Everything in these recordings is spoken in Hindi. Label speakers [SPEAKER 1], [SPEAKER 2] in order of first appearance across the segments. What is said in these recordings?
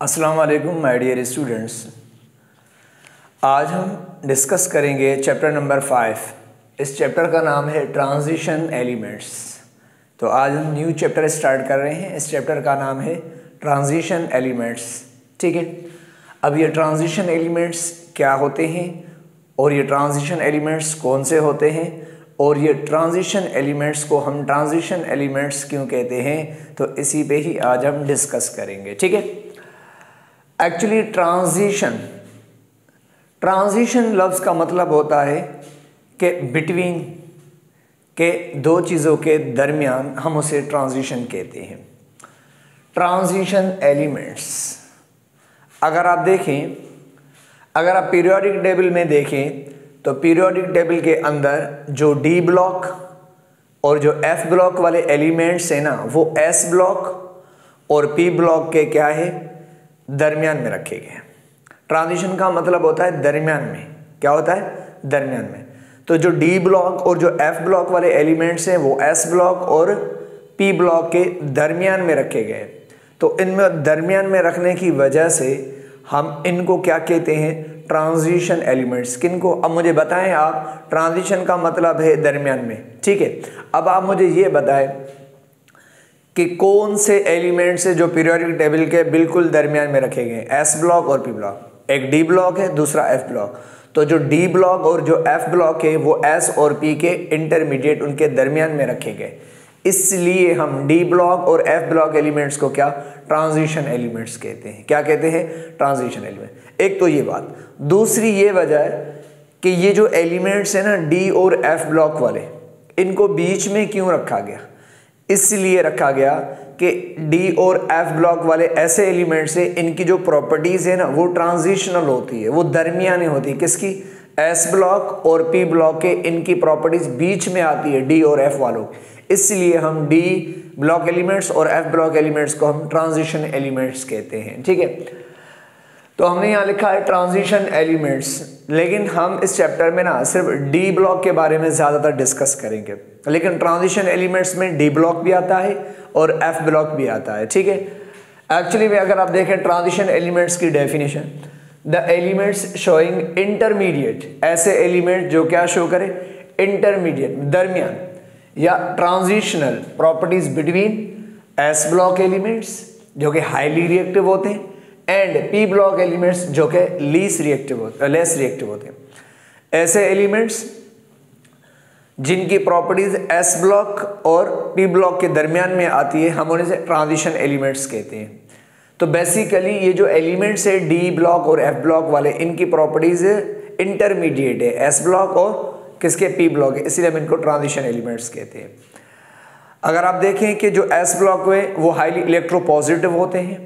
[SPEAKER 1] अस्सलाम वालेकुम माय डियर स्टूडेंट्स। आज हम डिस्कस करेंगे चैप्टर नंबर 5। इस चैप्टर का नाम है ट्रांजिशन एलिमेंट्स। तो आज हम न्यू चैप्टर स्टार्ट कर रहे हैं। इस चैप्टर का नाम है ट्रांजिशन एलिमेंट्स। ठीक है, अब ये ट्रांजिशन एलिमेंट्स क्या होते हैं और ये ट्रांजिशन एलिमेंट्स कौन से होते हैं और ये ट्रांजिशन एलिमेंट्स को हम ट्रांजिशन एलिमेंट्स क्यों कहते हैं, तो इसी पे ही आज हम डिस्कस करेंगे। ठीक है, एक्चुअली ट्रांजिशन लफ्ज़ का मतलब होता है कि बिटवीन के दो चीज़ों के दरमियान, हम उसे ट्रांजिशन कहते हैं। ट्रांजिशन एलिमेंट्स अगर आप देखें, अगर आप पीरियोडिक टेबल में देखें तो पीरियोडिक टेबल के अंदर जो डी ब्लॉक और जो एफ ब्लॉक वाले एलिमेंट्स हैं ना, वो एस ब्लॉक और पी ब्लॉक के क्या है, दरमियान में रखे गए हैं। ट्रांजिशन का मतलब होता है दरमियान में। क्या होता है? दरमियान में। तो जो डी ब्लॉक और जो एफ ब्लॉक वाले एलिमेंट्स हैं वो एस ब्लॉक और पी ब्लॉक के दरमियान में रखे गए। तो इनमें दरमियान में रखने की वजह से हम इनको क्या कहते हैं, ट्रांजिशन एलिमेंट्स। किनको? अब मुझे बताएं आप, ट्रांजिशन का मतलब है दरमियान में। ठीक है, अब आप मुझे ये बताएं कि कौन से एलिमेंट्स है जो पीरियोडिक टेबल के बिल्कुल दरमियान में रखे गए, एस ब्लॉक और पी ब्लॉक। एक डी ब्लॉक है, दूसरा एफ ब्लॉक। तो जो डी ब्लॉक और जो एफ ब्लॉक है वो एस और पी के इंटरमीडिएट, उनके दरमियान में रखे गए। इसलिए हम डी ब्लॉक और एफ ब्लॉक एलिमेंट्स को क्या, ट्रांजिशन एलिमेंट्स कहते हैं। क्या कहते हैं? Transition element. एक तो ये बात। दूसरी ये वजह है कि ये जो एलिमेंट्स है ना, डी और एफ ब्लॉक वाले, इनको बीच में क्यों रखा गया? इसलिए रखा गया कि डी और एफ ब्लॉक वाले ऐसे एलिमेंट्स हैं, इनकी जो प्रॉपर्टीज़ है ना वो ट्रांजिशनल होती है, वो दरमियानी होती है। किसकी? एस ब्लॉक और पी ब्लॉक के, इनकी प्रॉपर्टीज़ बीच में आती है डी और एफ वालों। इसलिए हम डी ब्लॉक एलिमेंट्स और एफ ब्लॉक एलिमेंट्स को हम ट्रांजिशन एलिमेंट्स कहते हैं। ठीक है, तो हमने यहाँ लिखा है ट्रांजिशन एलिमेंट्स, लेकिन हम इस चैप्टर में ना सिर्फ डी ब्लॉक के बारे में ज़्यादातर डिस्कस करेंगे। लेकिन ट्रांजिशन एलिमेंट्स में डी ब्लॉक भी आता है और एफ ब्लॉक भी आता है। ठीक है, एक्चुअली में अगर आप देखें ट्रांजिशन एलिमेंट्स की definition, the elements showing intermediate, ऐसे एलिमेंट जो क्या शो करें, इंटरमीडिएट, दरमियान या transitional properties between S block elements जो कि हाईली रिएक्टिव होते हैं एंड पी ब्लॉक एलिमेंट्स जो कि लेस रिएक्टिव होते हैं। ऐसे एलिमेंट्स जिनकी प्रॉपर्टीज एस ब्लॉक और पी ब्लॉक के दरमियान में आती है, हम उन्हें ट्रांजिशन एलिमेंट्स कहते हैं। तो बेसिकली ये जो एलिमेंट्स है डी ब्लॉक और एफ ब्लॉक वाले, इनकी प्रॉपर्टीज इंटरमीडिएट है, एस ब्लॉक और किसके, पी ब्लॉक है, इसलिए हम इनको ट्रांजिशन एलिमेंट्स कहते हैं। अगर आप देखें कि जो एस ब्लॉक है वो हाईली इलेक्ट्रोपॉजिटिव होते हैं,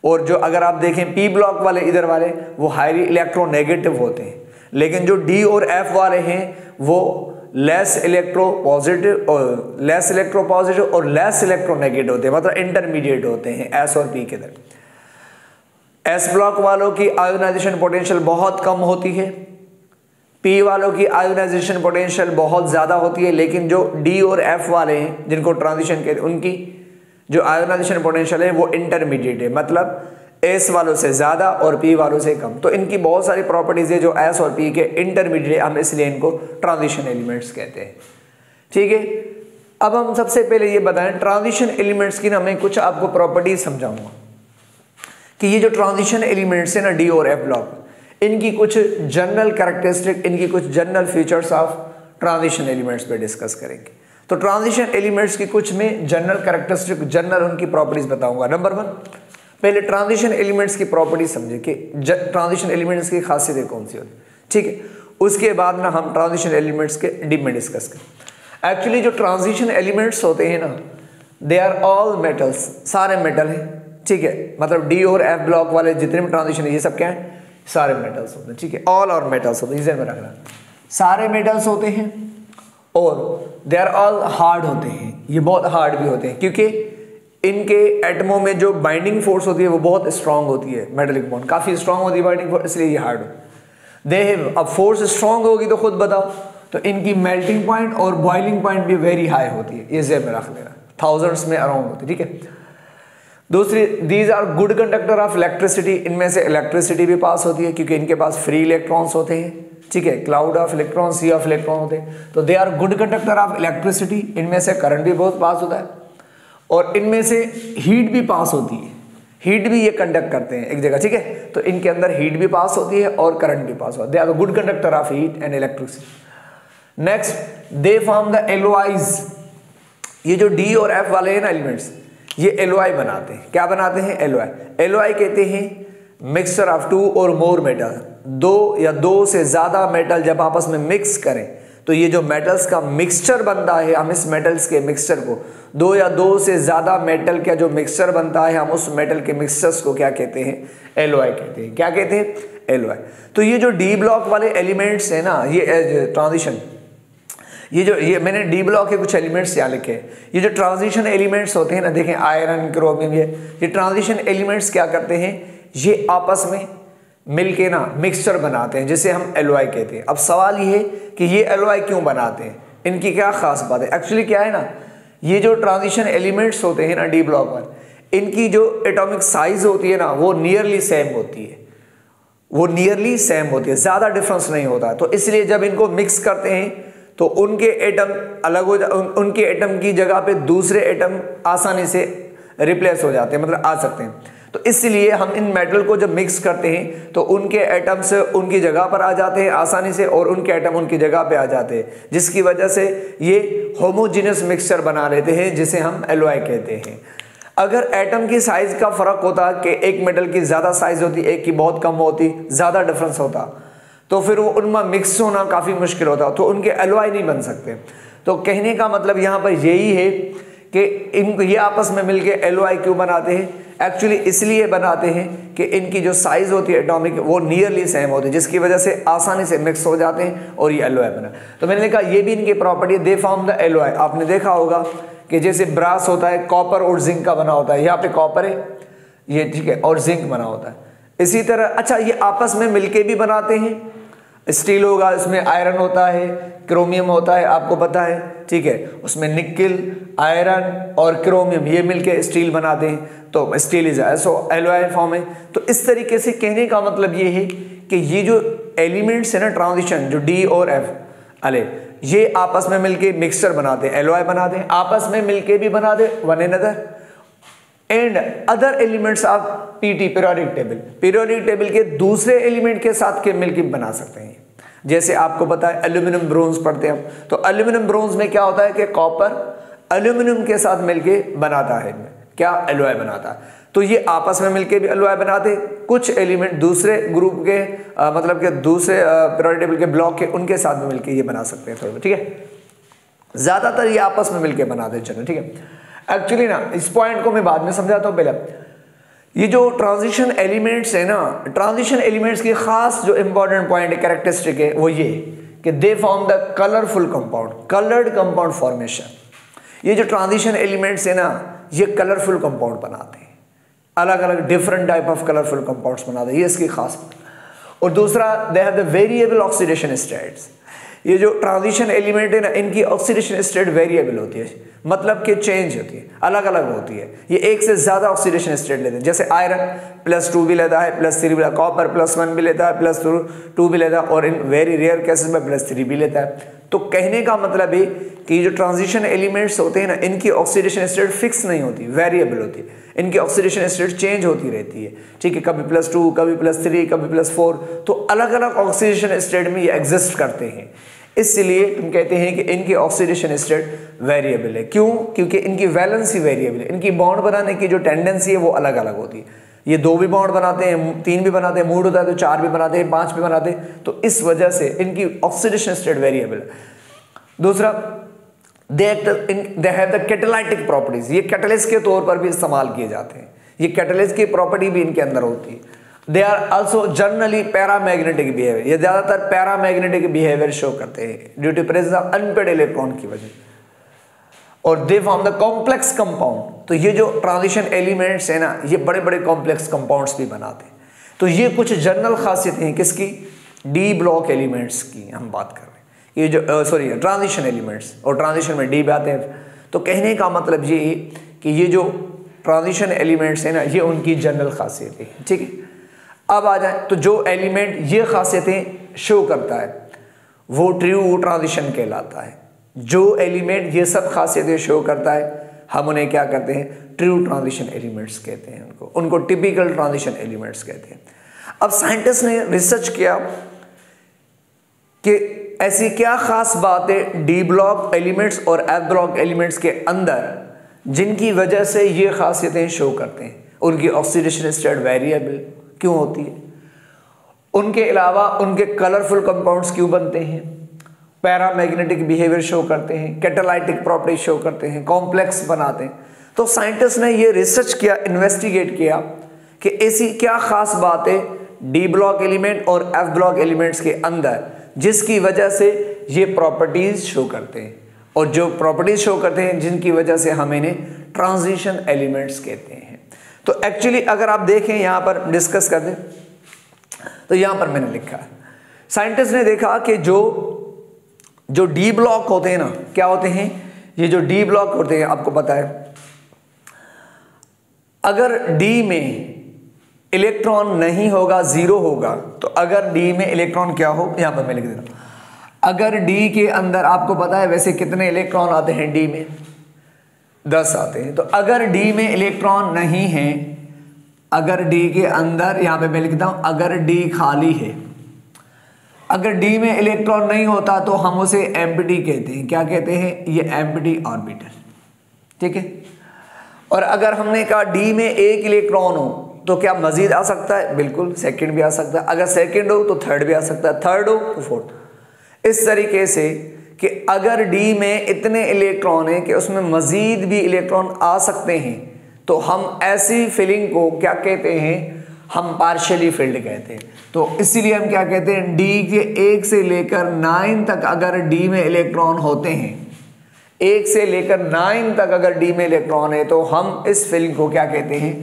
[SPEAKER 1] और जो अगर आप देखें पी ब्लॉक वाले इधर वाले वो हाईली इलेक्ट्रोनेगेटिव होते हैं। लेकिन जो डी और एफ वाले हैं वो लेस इलेक्ट्रोपॉजिटिव और लेस इलेक्ट्रोनेगेटिव होते हैं, मतलब इंटरमीडिएट होते हैं एस और पी के अंदर। एस ब्लॉक वालों की आयोनाइजेशन पोटेंशियल बहुत कम होती है, पी वालों की आयोनाइजेशन पोटेंशियल बहुत ज़्यादा होती है। लेकिन जो डी और एफ वाले हैं जिनको ट्रांजिशन कहते हैं, उनकी जो आयोनाइजेशन पोटेंशियल है वो इंटरमीडिएट है, मतलब एस वालों से ज़्यादा और पी वालों से कम। तो इनकी बहुत सारी प्रॉपर्टीज़ है जो एस और पी के इंटरमीडिएट, हम इसलिए इनको ट्रांजिशन एलिमेंट्स कहते हैं। ठीक है, अब हम सबसे पहले ये बताएं ट्रांजिशन एलिमेंट्स की ना, मैं कुछ आपको प्रॉपर्टीज समझाऊंगा कि ये जो ट्रांजिशन एलिमेंट्स है ना, डी और एफ ब्लॉक, इनकी कुछ जनरल कैरेक्टरिस्टिक, इनकी कुछ general features of transition elements पे डिस्कस करेंगे। तो ट्रांजिशन एलिमेंट्स की कुछ में जनरल कैरेक्टरिस्टिक, जनरल उनकी प्रॉपर्टीज बताऊंगा। नंबर 1, पहले ट्रांजिशन एलिमेंट्स की प्रॉपर्टीज समझे कि ट्रांजिशन एलिमेंट्स की खासियतें कौन सी होती। ठीक है, उसके बाद ना हम ट्रांजिशन एलिमेंट्स के डीप में डिस्कस करें। एक्चुअली जो ट्रांजिशन एलिमेंट्स होते हैं ना, दे आर ऑल मेटल्स, सारे मेटल हैं। ठीक है, मतलब डी और एफ ब्लॉक वाले जितने भी ट्रांजिशन है ये सब क्या है, सारे मेटल्स होते हैं। ठीक है, ऑल और मेटल्स होते हैं, इसे में रखना, सारे मेटल्स होते हैं और दे आर ऑल हार्ड होते हैं। ये बहुत हार्ड भी होते हैं क्योंकि इनके एटमों में जो बाइंडिंग फोर्स होती है वो बहुत स्ट्रांग होती है, मेटालिक बॉन्ड काफ़ी स्ट्रांग होती है बाइंडिंग फोर्स, इसलिए ये हार्ड हो। दे हैव, अब फोर्स स्ट्रांग होगी तो खुद बताओ, तो इनकी मेल्टिंग पॉइंट और बॉइलिंग पॉइंट भी वेरी हाई होती है, ये जेब में रख लेना, थाउजेंड्स में अराउंड होती है। ठीक है, दूसरी, these are good conductor of electricity, इनमें से इलेक्ट्रिसिटी भी पास होती है क्योंकि इनके पास फ्री इलेक्ट्रॉन्स होते हैं, ठीक है, cloud of electron, sea of electron होते हैं, तो they are good conductor of electricity, इनमें से करंट भी बहुत पास होता है और इनमें से हीट भी पास होती है, हीट भी ये कंडक्ट करते हैं एक जगह, ठीक है, तो इनके अंदर हीट भी पास होती है और करंट भी पास होता है, they are good conductor of heat and electricity. Next, they form the alloys, ये जो डी और एफ वाले हैं ना एलिमेंट्स, ये एलोआई बनाते हैं। क्या बनाते हैं? एलोआई। एलोआई कहते हैं मिक्सचर ऑफ टू और मोर मेटल, दो या दो से ज्यादा मेटल जब आपस में मिक्स करें तो ये जो मेटल्स का मिक्सचर बनता है, हम इस मेटल्स के मिक्सचर को, दो या दो से ज्यादा मेटल का जो मिक्सचर बनता है, हम उस मेटल के मिक्सचर्स को क्या कहते हैं? एलोआई कहते हैं। क्या कहते हैं? एलोआई। तो ये जो डी ब्लॉक वाले एलिमेंट्स है ना, ये ट्रांजिशन, ये मैंने डी ब्लॉक के कुछ एलिमेंट्स यहाँ लिखे हैं। ये जो ट्रांजिशन एलिमेंट्स होते हैं ना, देखें आयरन, क्रोमियम, ये ट्रांजिशन एलिमेंट्स क्या करते हैं? ये आपस में मिलके ना मिक्सचर बनाते हैं जिसे हम एलोआई कहते हैं। अब सवाल ये है कि ये एलोआई क्यों बनाते हैं, इनकी क्या खास बात है? एक्चुअली क्या है ना, ये जो ट्रांजिशन एलिमेंट्स होते हैं ना डी ब्लॉक पर, इनकी जो एटॉमिक साइज होती है ना वो नियरली सेम होती है, वो नियरली सेम होती है, ज़्यादा डिफरेंस नहीं होता। तो इसलिए जब इनको मिक्स करते हैं तो उनके एटम अलग हो उनके एटम की जगह पे दूसरे एटम आसानी से रिप्लेस हो जाते हैं, मतलब आ सकते हैं। तो इसलिए हम इन मेटल को जब मिक्स करते हैं तो उनके एटम्स उनकी जगह पर आ जाते हैं आसानी से और उनके एटम उनकी जगह पे आ जाते हैं, जिसकी वजह से ये होमोजीनियस मिक्सचर बना लेते हैं जिसे हम एलोआई कहते हैं। अगर एटम की साइज का फर्क होता कि एक मेटल की ज़्यादा साइज होती, एक की बहुत कम होती, ज़्यादा डिफरेंस होता, तो फिर वो उनमें मिक्स होना काफ़ी मुश्किल होता, तो उनके एलोआई नहीं बन सकते। तो कहने का मतलब यहाँ पर यही है कि इनको ये आपस में मिलके एलोआई क्यों बनाते हैं? एक्चुअली इसलिए बनाते हैं कि इनकी जो साइज़ होती है एटॉमिक वो नियरली सेम होती है, जिसकी वजह से आसानी से मिक्स हो जाते हैं और ये एलोआई बना। तो मैंने देखा ये भी इनकी प्रॉपर्टी है, दे फॉर्म द एलोआई। आपने देखा होगा कि जैसे ब्रास होता है कॉपर और जिंक का बना होता है, यहाँ पे कॉपर है ये, ठीक है, और जिंक बना होता है। इसी तरह अच्छा ये आपस में मिलके भी बनाते हैं, स्टील होगा, इसमें आयरन होता है, क्रोमियम होता है, आपको पता है, ठीक है, उसमें निकल, आयरन और क्रोमियम ये मिलके स्टील बनाते हैं, तो स्टील इज एलोआई फॉर्म है। तो इस तरीके से कहने का मतलब ये है कि ये जो एलिमेंट्स है ना ट्रांजिशन, जो डी और एफ वाले, ये आपस में मिलके मिक्सचर बनाते हैं, एलोआई बनाते हैं, आपस में मिलके भी बनाते one another and other elements of PT periodic table, periodic table के दूसरे एलिमेंट के साथ के मिलकर बना सकते हैं। जैसे आपको पता है एल्यूमिनियम ब्रोंज पढ़ते हैं हम, तो एल्यूमिनियम ब्रोंज में क्या होता है कि कॉपर एल्यूमिनियम के साथ मिलके बनाता है, क्या एलोआई बनाता है। तो ये आपस में मिलके भी एलोआई बनाते, कुछ एलिमेंट दूसरे ग्रुप के मतलब के दूसरे पीरियोडिक टेबल के ब्लॉक के उनके साथ में मिलके ये बना सकते हैं थोड़ा, ठीक है। ज्यादातर ये आपस में मिलके बनाते हैं, चलो ठीक है। एक्चुअली ना इस पॉइंट को मैं बाद में समझाता हूँ, पहले ये जो ट्रांजिशन एलिमेंट्स है ना, ट्रांजिशन एलिमेंट्स की खास जो इंपॉर्टेंट पॉइंट है, कैरेक्टरिस्टिक है, वो ये कि दे form the colourful compound, coloured compound formation. ये जो ट्रांजिशन एलिमेंट्स है ना, ये कलरफुल कंपाउंड बनाते हैं, अलग अलग different type of colourful compounds बनाते हैं, ये इसकी खास बात। और दूसरा, they have the variable oxidation states. ये जो ट्रांजिशन एलिमेंट है ना, इनकी ऑक्सीडेशन स्टेट वेरिएबल होती है, मतलब कि चेंज होती है, अलग अलग होती है। ये एक से ज़्यादा ऑक्सीडेशन स्टेट लेते हैं, जैसे आयरन +2 भी लेता है, +3 भी लेता है, कॉपर +1 भी लेता है, +2 भी लेता है, और इन वेरी रेयर केसेस में +3 भी लेता है। तो कहने का मतलब है कि जो ट्रांजिशन एलिमेंट्स होते हैं ना, इनकी ऑक्सीडेशन स्टेट फिक्स नहीं होती, वेरिएबल होती है, इनकी ऑक्सीडेशन स्टेट चेंज होती रहती है, ठीक है, कभी +2, कभी +3, कभी +4, तो अलग अलग ऑक्सीडेशन स्टेट में ये एग्जिस्ट करते हैं। इसलिए हम कहते हैं कि इनकी ऑक्सीडेशन स्टेट वेरिएबल है। क्यों? क्योंकि इनकी वैलेंसी वेरिएबल है, इनकी बॉन्ड बनाने की जो टेंडेंसी है वो अलग अलग होती है। ये 2 भी बॉन्ड बनाते हैं, 3 भी बनाते हैं, मूड होता है तो 4 भी बनाते हैं, 5 भी बनाते हैं, तो इस वजह से इनकी ऑक्सीडेशन स्टेट वेरिएबल है। दूसरा, they have the catalytic properties, ये कैटलिस्ट के तौर पर भी इस्तेमाल किए जाते हैं, ये कैटलिस्ट की प्रॉपर्टी भी इनके अंदर होती है। They are also generally paramagnetic behaviour, ये ज़्यादातर पैरामैग्नेटिक बिहेवियर शो करते हैं due to presence of unpaired electron की वजह। और they form the complex compound, तो ये जो ट्रांजिशन एलिमेंट्स है ना, ये बड़े बड़े कॉम्प्लेक्स कंपाउंड्स भी बनाते हैं। तो ये कुछ जनरल खासियतें हैं किसकी? डी ब्लॉक एलिमेंट्स की हम बात कर रहे हैं, ये जो सॉरी ट्रांजिशन एलिमेंट्स, और ट्रांजिशन में डी भी आते हैं। तो कहने का मतलब ये है कि ये जो ट्रांजिशन एलिमेंट्स हैं ना, ये उनकी जनरल खासियतें हैं। ठीक है, अब आ जाए तो जो एलिमेंट ये खासियतें शो करता है वो ट्रू ट्रांजिशन कहलाता है। जो एलिमेंट ये सब खासियतें शो करता है हम उन्हें क्या करते हैं, ट्रू ट्रांजिशन एलिमेंट्स कहते हैं, उनको टिपिकल ट्रांजिशन एलिमेंट्स कहते हैं। अब साइंटिस्ट ने रिसर्च किया कि ऐसी क्या खास बात है डी ब्लॉक एलिमेंट्स और एफ ब्लॉक एलिमेंट्स के अंदर जिनकी वजह से ये खासियतें शो करते हैं। उनकी ऑक्सीडेशन स्टेट वेरिएबल क्यों होती है, उनके अलावा उनके कलरफुल कंपाउंड्स क्यों बनते हैं, पैरामैग्नेटिक बिहेवियर शो करते हैं, कैटालाइटिक प्रॉपर्टी शो करते हैं, कॉम्प्लेक्स बनाते हैं। तो साइंटिस्ट ने ये रिसर्च किया, इन्वेस्टिगेट किया कि ऐसी क्या खास बात है डी ब्लॉक एलिमेंट और एफ ब्लॉक एलिमेंट्स के अंदर जिसकी वजह से ये प्रॉपर्टीज शो करते हैं, और जो प्रॉपर्टीज शो करते हैं जिनकी वजह से हम इन्हें ट्रांजिशन एलिमेंट्स कहते हैं। तो एक्चुअली अगर आप देखें यहाँ पर डिस्कस कर दें तो यहाँ पर मैंने लिखा है, साइंटिस्ट ने देखा कि जो डी ब्लॉक होते हैं ना, क्या होते हैं ये जो डी ब्लॉक होते हैं, आपको पता है अगर डी में इलेक्ट्रॉन नहीं होगा, जीरो होगा, तो अगर डी में इलेक्ट्रॉन क्या हो, यहां पर मैं लिख देता हूं, अगर डी के अंदर आपको पता है वैसे कितने इलेक्ट्रॉन आते हैं, डी में 10 आते हैं। तो अगर डी में इलेक्ट्रॉन नहीं है, अगर डी के अंदर, यहां पे मैं लिखता हूं अगर डी खाली है, अगर डी में इलेक्ट्रॉन नहीं होता तो हम उसे एम्प्टी कहते हैं। क्या कहते हैं, ये एम्प्टी ऑर्बिटल। ठीक है, और अगर हमने कहा डी में एक इलेक्ट्रॉन हो तो क्या मजीद आ सकता है, बिल्कुल, सेकंड भी आ सकता है, अगर सेकंड हो तो थर्ड भी आ सकता है, थर्ड हो तो फोर्थ। इस तरीके से कि अगर डी में इतने इलेक्ट्रॉन हैं कि उसमें मजीद भी इलेक्ट्रॉन आ सकते हैं, तो हम ऐसी फिलिंग को क्या कहते हैं, हम पार्शियली फिल्ड कहते हैं। तो इसीलिए हम क्या कहते हैं, डी के 1 से लेकर 9 तक अगर डी में इलेक्ट्रॉन होते हैं, 1 से लेकर 9 तक अगर डी में इलेक्ट्रॉन है, तो हम इस फिल्म को क्या कहते हैं,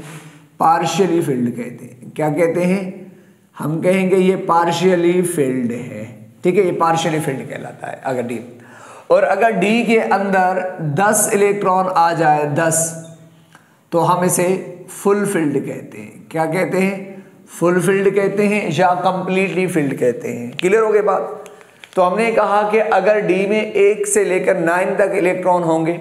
[SPEAKER 1] पार्शियली फिल्ड कहते हैं। क्या कहते हैं, हम कहेंगे ये पार्शियली फिल्ड है। ठीक है, ये पार्शियली फिल्ड कहलाता है अगर डी, और अगर डी के अंदर 10 इलेक्ट्रॉन आ जाए, 10, तो हम इसे फुल फिल्ड कहते हैं। क्या कहते हैं, फुल फिल्ड कहते हैं या कंप्लीटली फिल्ड कहते हैं। क्लियर हो गई बात। तो हमने कहा कि अगर डी में 1 से लेकर 9 तक इलेक्ट्रॉन होंगे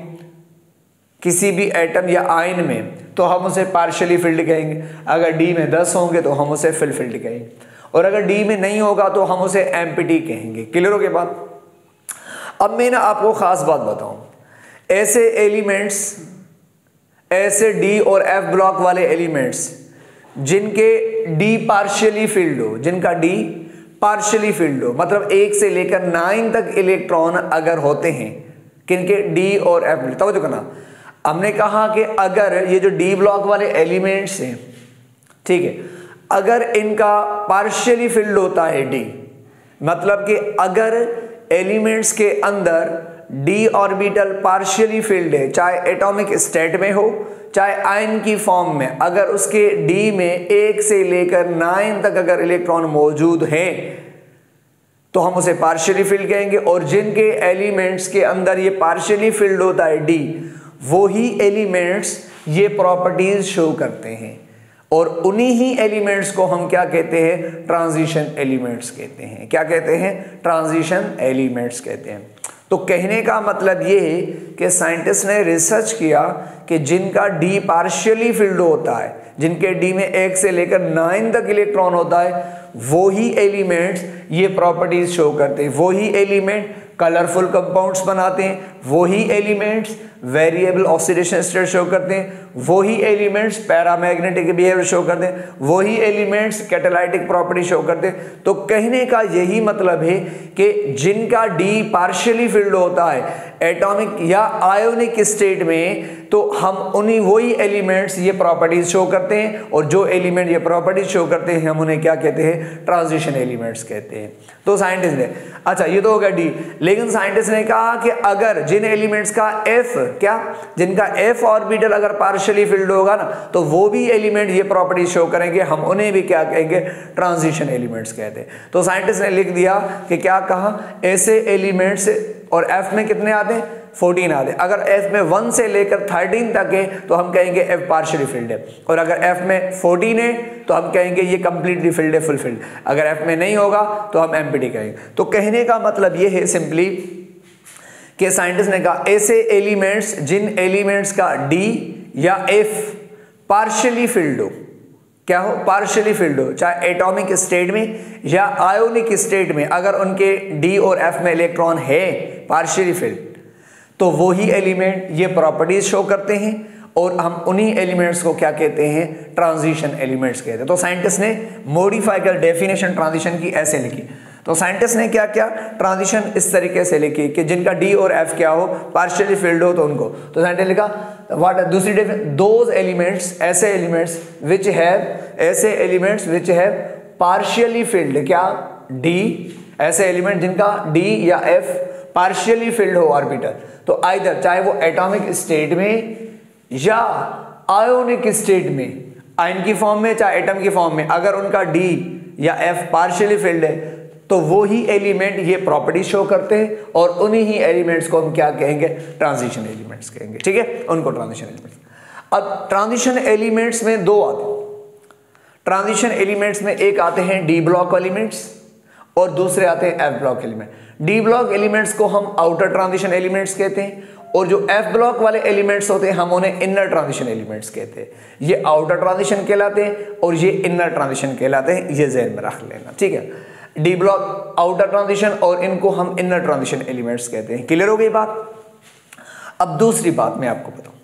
[SPEAKER 1] किसी भी एटम या आयन में, तो हम उसे पार्शियली फिल्ड कहेंगे। अगर डी में 10 होंगे तो हम उसे फुल फिल्ड कहेंगे, और अगर डी में नहीं होगा तो हम उसे एम्प्टी कहेंगे। क्लियर हो गई बात। अब मैं ना आपको खास बात बताऊं, ऐसे एलिमेंट्स, ऐसे डी और एफ ब्लॉक वाले एलिमेंट्स जिनके डी पार्शियली फिल्ड हो, जिनका डी पार्शियली फिल्ड हो, मतलब 1 से लेकर 9 तक इलेक्ट्रॉन अगर होते हैं, किनके, डी और एफ। तवज्जो करना, हमने कहा कि अगर ये जो डी ब्लॉक वाले एलिमेंट्स हैं, ठीक है, अगर इनका पार्शियली फिल्ड होता है डी, मतलब कि अगर एलिमेंट्स के अंदर डी ऑर्बिटल पार्शियली फिल्ड है, चाहे एटॉमिक स्टेट में हो चाहे आयन की फॉर्म में, अगर उसके डी में 1 से लेकर 9 तक अगर इलेक्ट्रॉन मौजूद हैं तो हम उसे पार्शियली फिल्ड कहेंगे। और जिनके एलिमेंट्स के अंदर ये पार्शियली फिल्ड होता है डी, वो ही एलिमेंट्स ये प्रॉपर्टीज शो करते हैं, और उन्हीं ही एलिमेंट्स को हम क्या कहते हैं, ट्रांजिशन एलिमेंट्स कहते हैं। क्या कहते हैं, ट्रांजिशन एलिमेंट्स कहते हैं। तो कहने का मतलब ये है कि साइंटिस्ट ने रिसर्च किया कि जिनका डी पार्शियली फिल्ड होता है, जिनके डी में 1 से लेकर 9 तक इलेक्ट्रॉन होता है, वो ही एलिमेंट्स ये प्रॉपर्टीज शो करते हैं, वो ही एलिमेंट कलरफुल कंपाउंड्स बनाते हैं, वो ही elements variable oxidation state show करते हैं, वो ही एलिमेंट्स पैरामैग्नेटिक बिहेवियर शो करते हैं, वो ही एलिमेंट्स कैटालाइटिक प्रॉपर्टी शो करते हैं। तो कहने का यही मतलब है कि जिनका डी पार्शियली फिल्ड होता है एटॉमिक या आयोनिक स्टेट में, तो हम उन्हीं वही एलिमेंट्स ये प्रॉपर्टीज शो करते हैं, और जो एलिमेंट ये प्रॉपर्टीज शो करते हैं हम उन्हें क्या कहते हैं, ट्रांजिशन एलिमेंट्स कहते हैं। तो साइंटिस्ट ने, अच्छा ये तो हो गया डी, लेकिन साइंटिस्ट ने कहा कि अगर जिन एलिमेंट्स का एफ, क्या, जिनका एफ ऑर्बिटल अगर पार्शियली फिल्ड होगा ना, तो वो भी एलिमेंट ये प्रॉपर्टीज शो करेंगे, हम उन्हें भी क्या कहेंगे, ट्रांजिशन एलिमेंट्स कहते हैं। तो साइंटिस्ट ने लिख दिया कि क्या कहा, ऐसे एलिमेंट्स, और एफ में कितने आते हैं, 14 आते हैं। अगर F में 1 से लेकर 13 तक है तो हम कहेंगे F पार्शियली फिल्ड है, और अगर F में 14 है तो हम कहेंगे ये कंप्लीटली फिल्ड है, फुल फिल्ड। अगर F में नहीं होगा तो हम एम्प्टी कहेंगे। तो कहने का मतलब ये है सिंपली कि साइंटिस्ट ने कहा ऐसे एलिमेंट्स जिन एलिमेंट्स का D या F पार्शियली फिल्ड हो, क्या हो, पार्शियली फिल्ड हो, चाहे एटॉमिक स्टेट में या आयोनिक स्टेट में, अगर उनके D और F में इलेक्ट्रॉन है पार्शियली फिल्ड, तो वो ही एलिमेंट ये प्रॉपर्टीज शो करते हैं, और हम उन्हीं एलिमेंट्स को क्या कहते हैं, ट्रांजिशन एलिमेंट्स कहते हैं। तो साइंटिस्ट ने मॉडिफाई कर डेफिनेशन ट्रांजिशन की ऐसे लिखी। तो साइंटिस्ट ने क्या किया, ट्रांजिशन इस तरीके से लिखी कि जिनका D और F क्या हो, पार्शियली फिल्ड हो, तो उनको। तो साइंटिस्ट ने लिखा व्हाट दूसरी डेफिनेशन, दोज एलिमेंट्स, ऐसे एलिमेंट्स विच हैव, ऐसे elements which have partially field, क्या D, ऐसे एलिमेंट जिनका D या F पार्शियली फिल्ड हो ऑर्बिटल, तो आइदर चाहे वो एटॉमिक स्टेट में या आयोनिक स्टेट में, आयन की फॉर्म में चाहे एटम की फॉर्म में, अगर उनका D या F पार्शियली फिल्ड है तो वो ही एलिमेंट ये प्रॉपर्टी शो करते हैं, और उन्हीं ही एलिमेंट्स को हम क्या कहेंगे, ट्रांजिशन एलिमेंट्स कहेंगे, ठीक है, उनको ट्रांजिशन एलिमेंट्स। अब ट्रांजिशन एलिमेंट्स में दो आते हैं। ट्रांजिशन एलिमेंट्स में एक आते हैं डी ब्लॉक एलिमेंट्स और दूसरे आते हैं F block element. D block elements को हम आउटर ट्रांजिशन एलिमेंट्स कहते हैं, और जो एफ ब्लॉक वाले एलिमेंट्स होते हैं हम उन्हें इनर ट्रांजिशन एलिमेंट्स कहते हैं। ये आउटर ट्रांजिशन कहलाते हैं और ये इनर ट्रांजिशन कहलाते हैं, ये ज़हन में रख लेना, ठीक है। डी ब्लॉक आउटर ट्रांजिशन और इनको हम इनर ट्रांजिशन एलिमेंट्स कहते हैं। क्लियर हो गई बात। अब दूसरी बात मैं आपको बताऊं,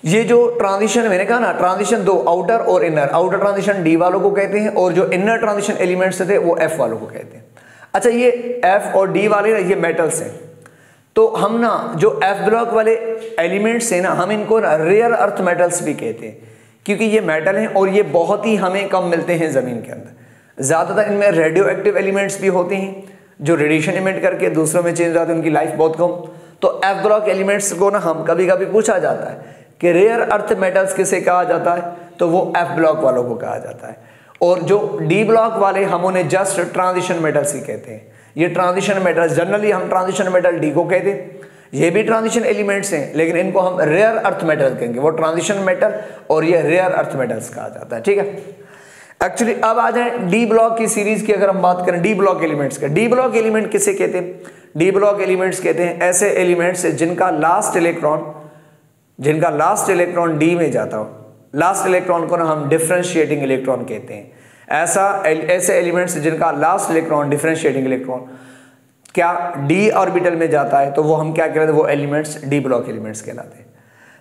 [SPEAKER 1] ये जो ट्रांजिशन मैंने कहा ना, ट्रांजिशन दो, आउटर और इनर। आउटर ट्रांजिशन डी वालों को कहते हैं और जो इनर ट्रांजिशन एलिमेंट्स थे वो एफ वालों को कहते हैं। अच्छा, ये एफ और डी वाले ना ये मेटल्स हैं, तो हम ना जो एफ ब्लॉक वाले एलिमेंट्स हैं ना, हम इनको ना रेयर अर्थ मेटल्स भी कहते हैं, क्योंकि ये मेटल हैं और ये बहुत ही हमें कम मिलते हैं ज़मीन के अंदर। ज़्यादातर इनमें रेडियो एक्टिव एलिमेंट्स भी होते हैं जो रेडिएशन इमिट करके दूसरों में चेंज होते हैं, उनकी लाइफ बहुत कम। तो एफ ब्लॉक एलिमेंट्स को ना हम कभी कभी पूछा जाता है कि रेयर अर्थ मेटल्स किसे कहा जाता है, तो वो एफ ब्लॉक वालों को कहा जाता है। और जो डी ब्लॉक वाले हम उन्हें जस्ट ट्रांजिशन मेटल्स ही कहते हैं। ये ट्रांजिशन मेटल्स जनरली हम ट्रांजिशन मेटल डी को कहते हैं, ये भी ट्रांजिशन एलिमेंट्स हैं, लेकिन इनको हम रेयर अर्थ मेटल कहेंगे। वो ट्रांजिशन मेटल और ये रेयर अर्थ मेटल्स कहा जाता है, ठीक है। एक्चुअली अब आ जाए डी ब्लॉक की सीरीज की, अगर हम बात करें डी ब्लॉक एलिमेंट्स का। डी ब्लॉक एलिमेंट किसे कहते हैं? डी ब्लॉक एलिमेंट्स कहते हैं ऐसे एलिमेंट्स जिनका लास्ट इलेक्ट्रॉन डी में जाता हो। लास्ट इलेक्ट्रॉन को ना हम डिफरेंशिएटिंग इलेक्ट्रॉन कहते हैं। ऐसे एलिमेंट्स जिनका लास्ट इलेक्ट्रॉन, डिफरेंशिएटिंग इलेक्ट्रॉन क्या डी ऑर्बिटल में जाता है, तो वो हम क्या कहते हैं, वो एलिमेंट्स डी ब्लॉक एलिमेंट्स कहलाते हैं।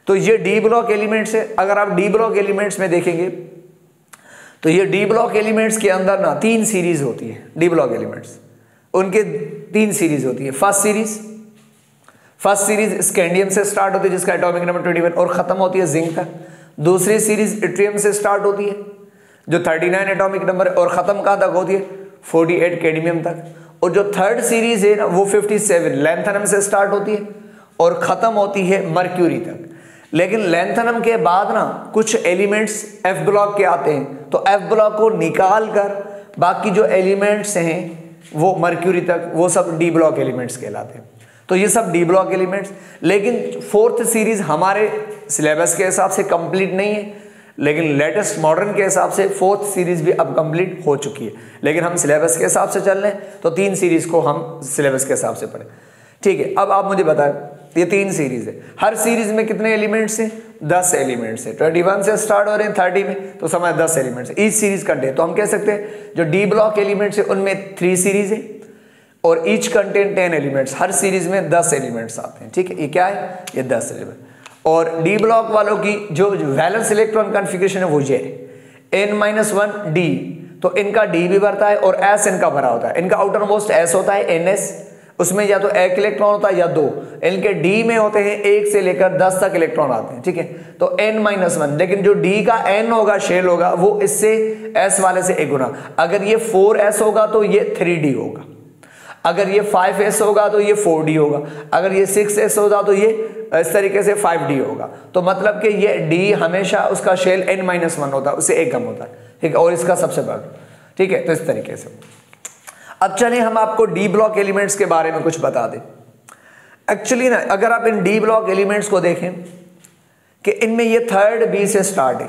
[SPEAKER 1] तो ये डी ब्लॉक एलिमेंट्स है। अगर आप डी ब्लॉक एलिमेंट्स में देखेंगे तो ये डी ब्लॉक एलिमेंट्स के अंदर ना 3 सीरीज होती है। डी ब्लॉक एलिमेंट्स उनके 3 सीरीज होती है। फर्स्ट सीरीज स्कैंडियम से स्टार्ट होती है जिसका एटॉमिक नंबर 21 और खत्म होती है जिंक तक। दूसरी सीरीज इट्रियम से स्टार्ट होती है जो 39 एटॉमिक नंबर और खत्म कहाँ तक होती है, 48 कैडमियम तक। और जो थर्ड सीरीज है ना वो 57 लैंथनम से स्टार्ट होती है और खत्म होती है मर्क्यूरी तक। लेकिन लैंथनम के बाद ना कुछ एलिमेंट्स एफ ब्लॉक के आते हैं, तो एफ ब्लॉक को निकाल कर बाकी जो एलिमेंट्स हैं वो मर्क्यूरी तक, वो सब डी ब्लॉक एलिमेंट्स कहलाते हैं। तो ये सब डी ब्लॉक एलिमेंट्स। लेकिन फोर्थ सीरीज हमारे सिलेबस के हिसाब से कंप्लीट नहीं है, लेकिन लेटेस्ट मॉडर्न के हिसाब से फोर्थ सीरीज भी अब कंप्लीट हो चुकी है। लेकिन हम सिलेबस के हिसाब से चल रहे हैं तो 3 सीरीज को हम सिलेबस के हिसाब से पढ़ें, ठीक है। अब आप मुझे बताएं, ये 3 सीरीज है, हर सीरीज में कितने एलिमेंट्स हैं, 10 एलिमेंट्स है। 21 से स्टार्ट हो रहे हैं 30 में, तो समझ 10 एलिमेंट्स है ईच सीरीज कंटेन। तो हम कह सकते हैं जो डी ब्लॉक एलिमेंट्स है उनमें 3 सीरीज है और ईच कंटेन 10 एलिमेंट्स। हर सीरीज में 10 एलिमेंट्स आते हैं, ठीक है। ये क्या है, ये 10 एलिमेंट। और डी ब्लॉक वालों की जो वैलेंस इलेक्ट्रॉन कॉन्फ़िगरेशन है वो ये है n-1 d। तो इनका d भी भरता है और s इनका भरा होता है। इनका आउटर मोस्ट s होता है ns, उसमें या तो 1 इलेक्ट्रॉन होता है या 2। इनके d में होते हैं 1 से लेकर 10 तक इलेक्ट्रॉन आते हैं, ठीक है। तो n-1, लेकिन जो d का n होगा, शेल होगा, वो इससे s वाले से 1 गुना। अगर ये 4s होगा तो ये 3d होगा, अगर ये 5s होगा तो ये 4d होगा, अगर ये 6s होगा तो ये इस तरीके से 5d होगा। तो मतलब कि ये d हमेशा उसका शेल n-1 होता है, उससे 1 कम होता है, ठीक है, और इसका सबसे बड़ा, ठीक है। तो इस तरीके से अब चलें हम आपको डी ब्लॉक एलिमेंट्स के बारे में कुछ बता दें। एक्चुअली ना अगर आप इन डी ब्लॉक एलिमेंट्स को देखें कि इनमें ये थर्ड बी से स्टार्ट है,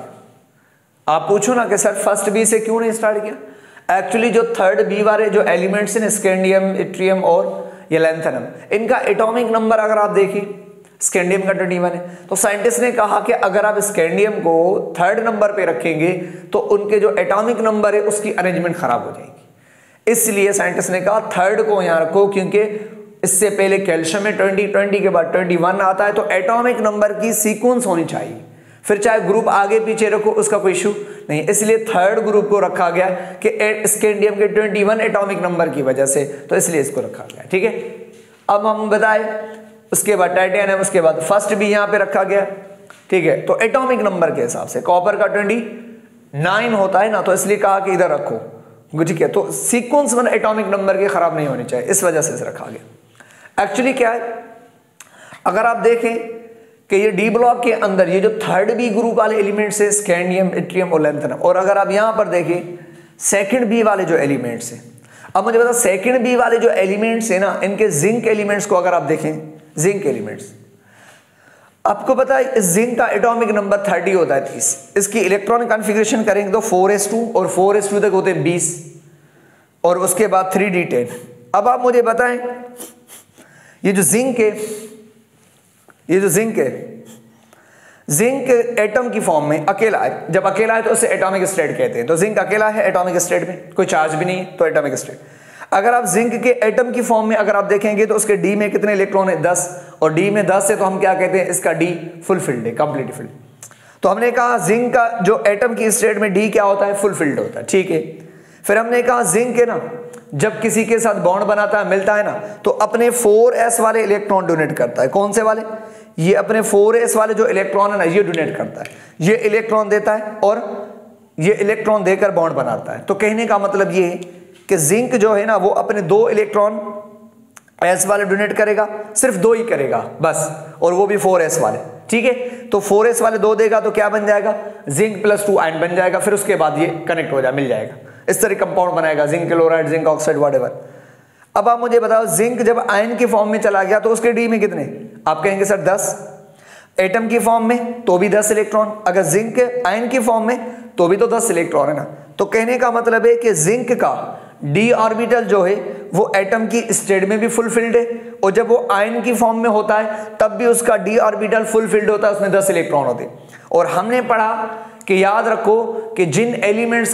[SPEAKER 1] आप पूछो ना कि सर फर्स्ट बी से क्यों नहीं स्टार्ट किया। एक्चुअली जो थर्ड बी वाले जो एलिमेंट्स हैं, स्कैंडियम, इट्रियम और ये लैंथेनम, इनका एटॉमिक नंबर अगर आप देखिए स्कैंडियम का 21 है, तो साइंटिस्ट ने कहा कि अगर आप स्कैंडियम को थर्ड नंबर पे रखेंगे तो उनके जो एटॉमिक नंबर है उसकी अरेंजमेंट खराब हो जाएगी। इसलिए साइंटिस्ट ने कहा थर्ड को यहां रखो, क्योंकि इससे पहले कैल्शियम में 20 के बाद 21 आता है, तो एटॉमिक नंबर की सीक्वेंस होनी चाहिए, फिर चाहे ग्रुप आगे पीछे रखो उसका कोई इशू नहीं। इसलिए थर्ड ग्रुप को रखा गया कि स्कैंडियम के 21 एटॉमिक नंबर की वजह से, तो इसलिए इसको रखा गया। ठीक है, अब हम बताएं उसके बाद टाइटेनियम, उसके बाद फर्स्ट भी यहां पे रखा गया। ठीक है, तो एटॉमिक नंबर के हिसाब से कॉपर का 29 होता है ना, तो इसलिए कहा कि इधर रखो। ठीक है, तो सीक्वेंस में एटॉमिक नंबर के खराब नहीं होने चाहिए, इस वजह से इसे रखा गया। एक्चुअली क्या है, अगर आप देखें कि ये डी ब्लॉक के अंदर ये जो थर्ड बी ग्रुप वाले एलिमेंट्स है स्कैंडियम, इट्रियम और लैंथेनम, और अगर आप यहां पर देखें सेकंड बी वाले जो एलिमेंट्स हैं, अब मुझे बता सेकंड बी वाले जो एलिमेंट्स है ना, इनके जिंक एलिमेंट्स को अगर आप देखें, जिंक एलिमेंट्स, आपको पता है इस जिंक का एटॉमिक नंबर 30 होता है 30। इसकी इलेक्ट्रॉनिक कॉन्फ़िगरेशन करेंगे तो 4s2 और 4s2 तक होते हैं 20 और उसके बाद 3d10। अब आप मुझे बताएं ये जो जिंक है, ये जो जिंक है, जिंक एटम की फॉर्म में अकेला है। जब अकेला है तो उसे एटॉमिक स्टेट कहते हैं। तो जिंक अकेला है एटॉमिक स्टेट में, कोई चार्ज भी नहीं है, तो एटॉमिक स्टेट। अगर आप जिंक के एटम की फॉर्म में अगर आप देखेंगे तो उसके डी में कितने इलेक्ट्रॉन है, 10, और डी में 10 है तो हम क्या कहते हैं, इसका डी फुलफिल्ड है, कंप्लीट फिल्ड। तो हमने कहा जिंक का जो एटम की स्टेट में डी क्या होता है, फुलफिल्ड होता है। ठीक है, फिर हमने कहा जिंक है ना, जब किसी के साथ बॉन्ड बनाता है, मिलता है ना, तो अपने 4s वाले इलेक्ट्रॉन डोनेट करता है। कौन से वाले, ये अपने 4s वाले जो इलेक्ट्रॉन है ना, ये डोनेट करता है, ये इलेक्ट्रॉन देता है और ये इलेक्ट्रॉन देकर बॉन्ड बनाता है। तो कहने का मतलब ये है कि जिंक जो है ना, वो अपने 2 इलेक्ट्रॉन s वाले डोनेट करेगा, सिर्फ 2 ही करेगा बस, और वो भी 4s वाले। ठीक है, तो 4s वाले 2 देगा तो क्या बन जाएगा, जिंक प्लस 2 आयन बन जाएगा। फिर उसके बाद ये कनेक्ट हो जाए, मिल जाएगा, इस तरह कंपाउंड बनाएगा, zinc chloride, zinc oxide, whatever. अब आप मुझे बताओ जिंक जब आयन की फॉर्म में चला गया तो उसके डी में कितने, आप कहेंगे सर 10। एटम की फॉर्म में तो भी 10 इलेक्ट्रॉन, अगर जिंक आयन की फॉर्म में तो भी तो 10 इलेक्ट्रॉन है ना। तो कहने का मतलब है कि जिंक का डी ऑर्बिटल जो है वो एटम की स्टेट में भी फुलफिल्ड है, और जब वो आयन की फॉर्म में होता है तब भी उसका डी ऑर्बिटल फुलफिल्ड होता है, उसमें 10 इलेक्ट्रॉन होते हैं। और हमने पढ़ा कि याद रखो कि जिन एलिमेंट्स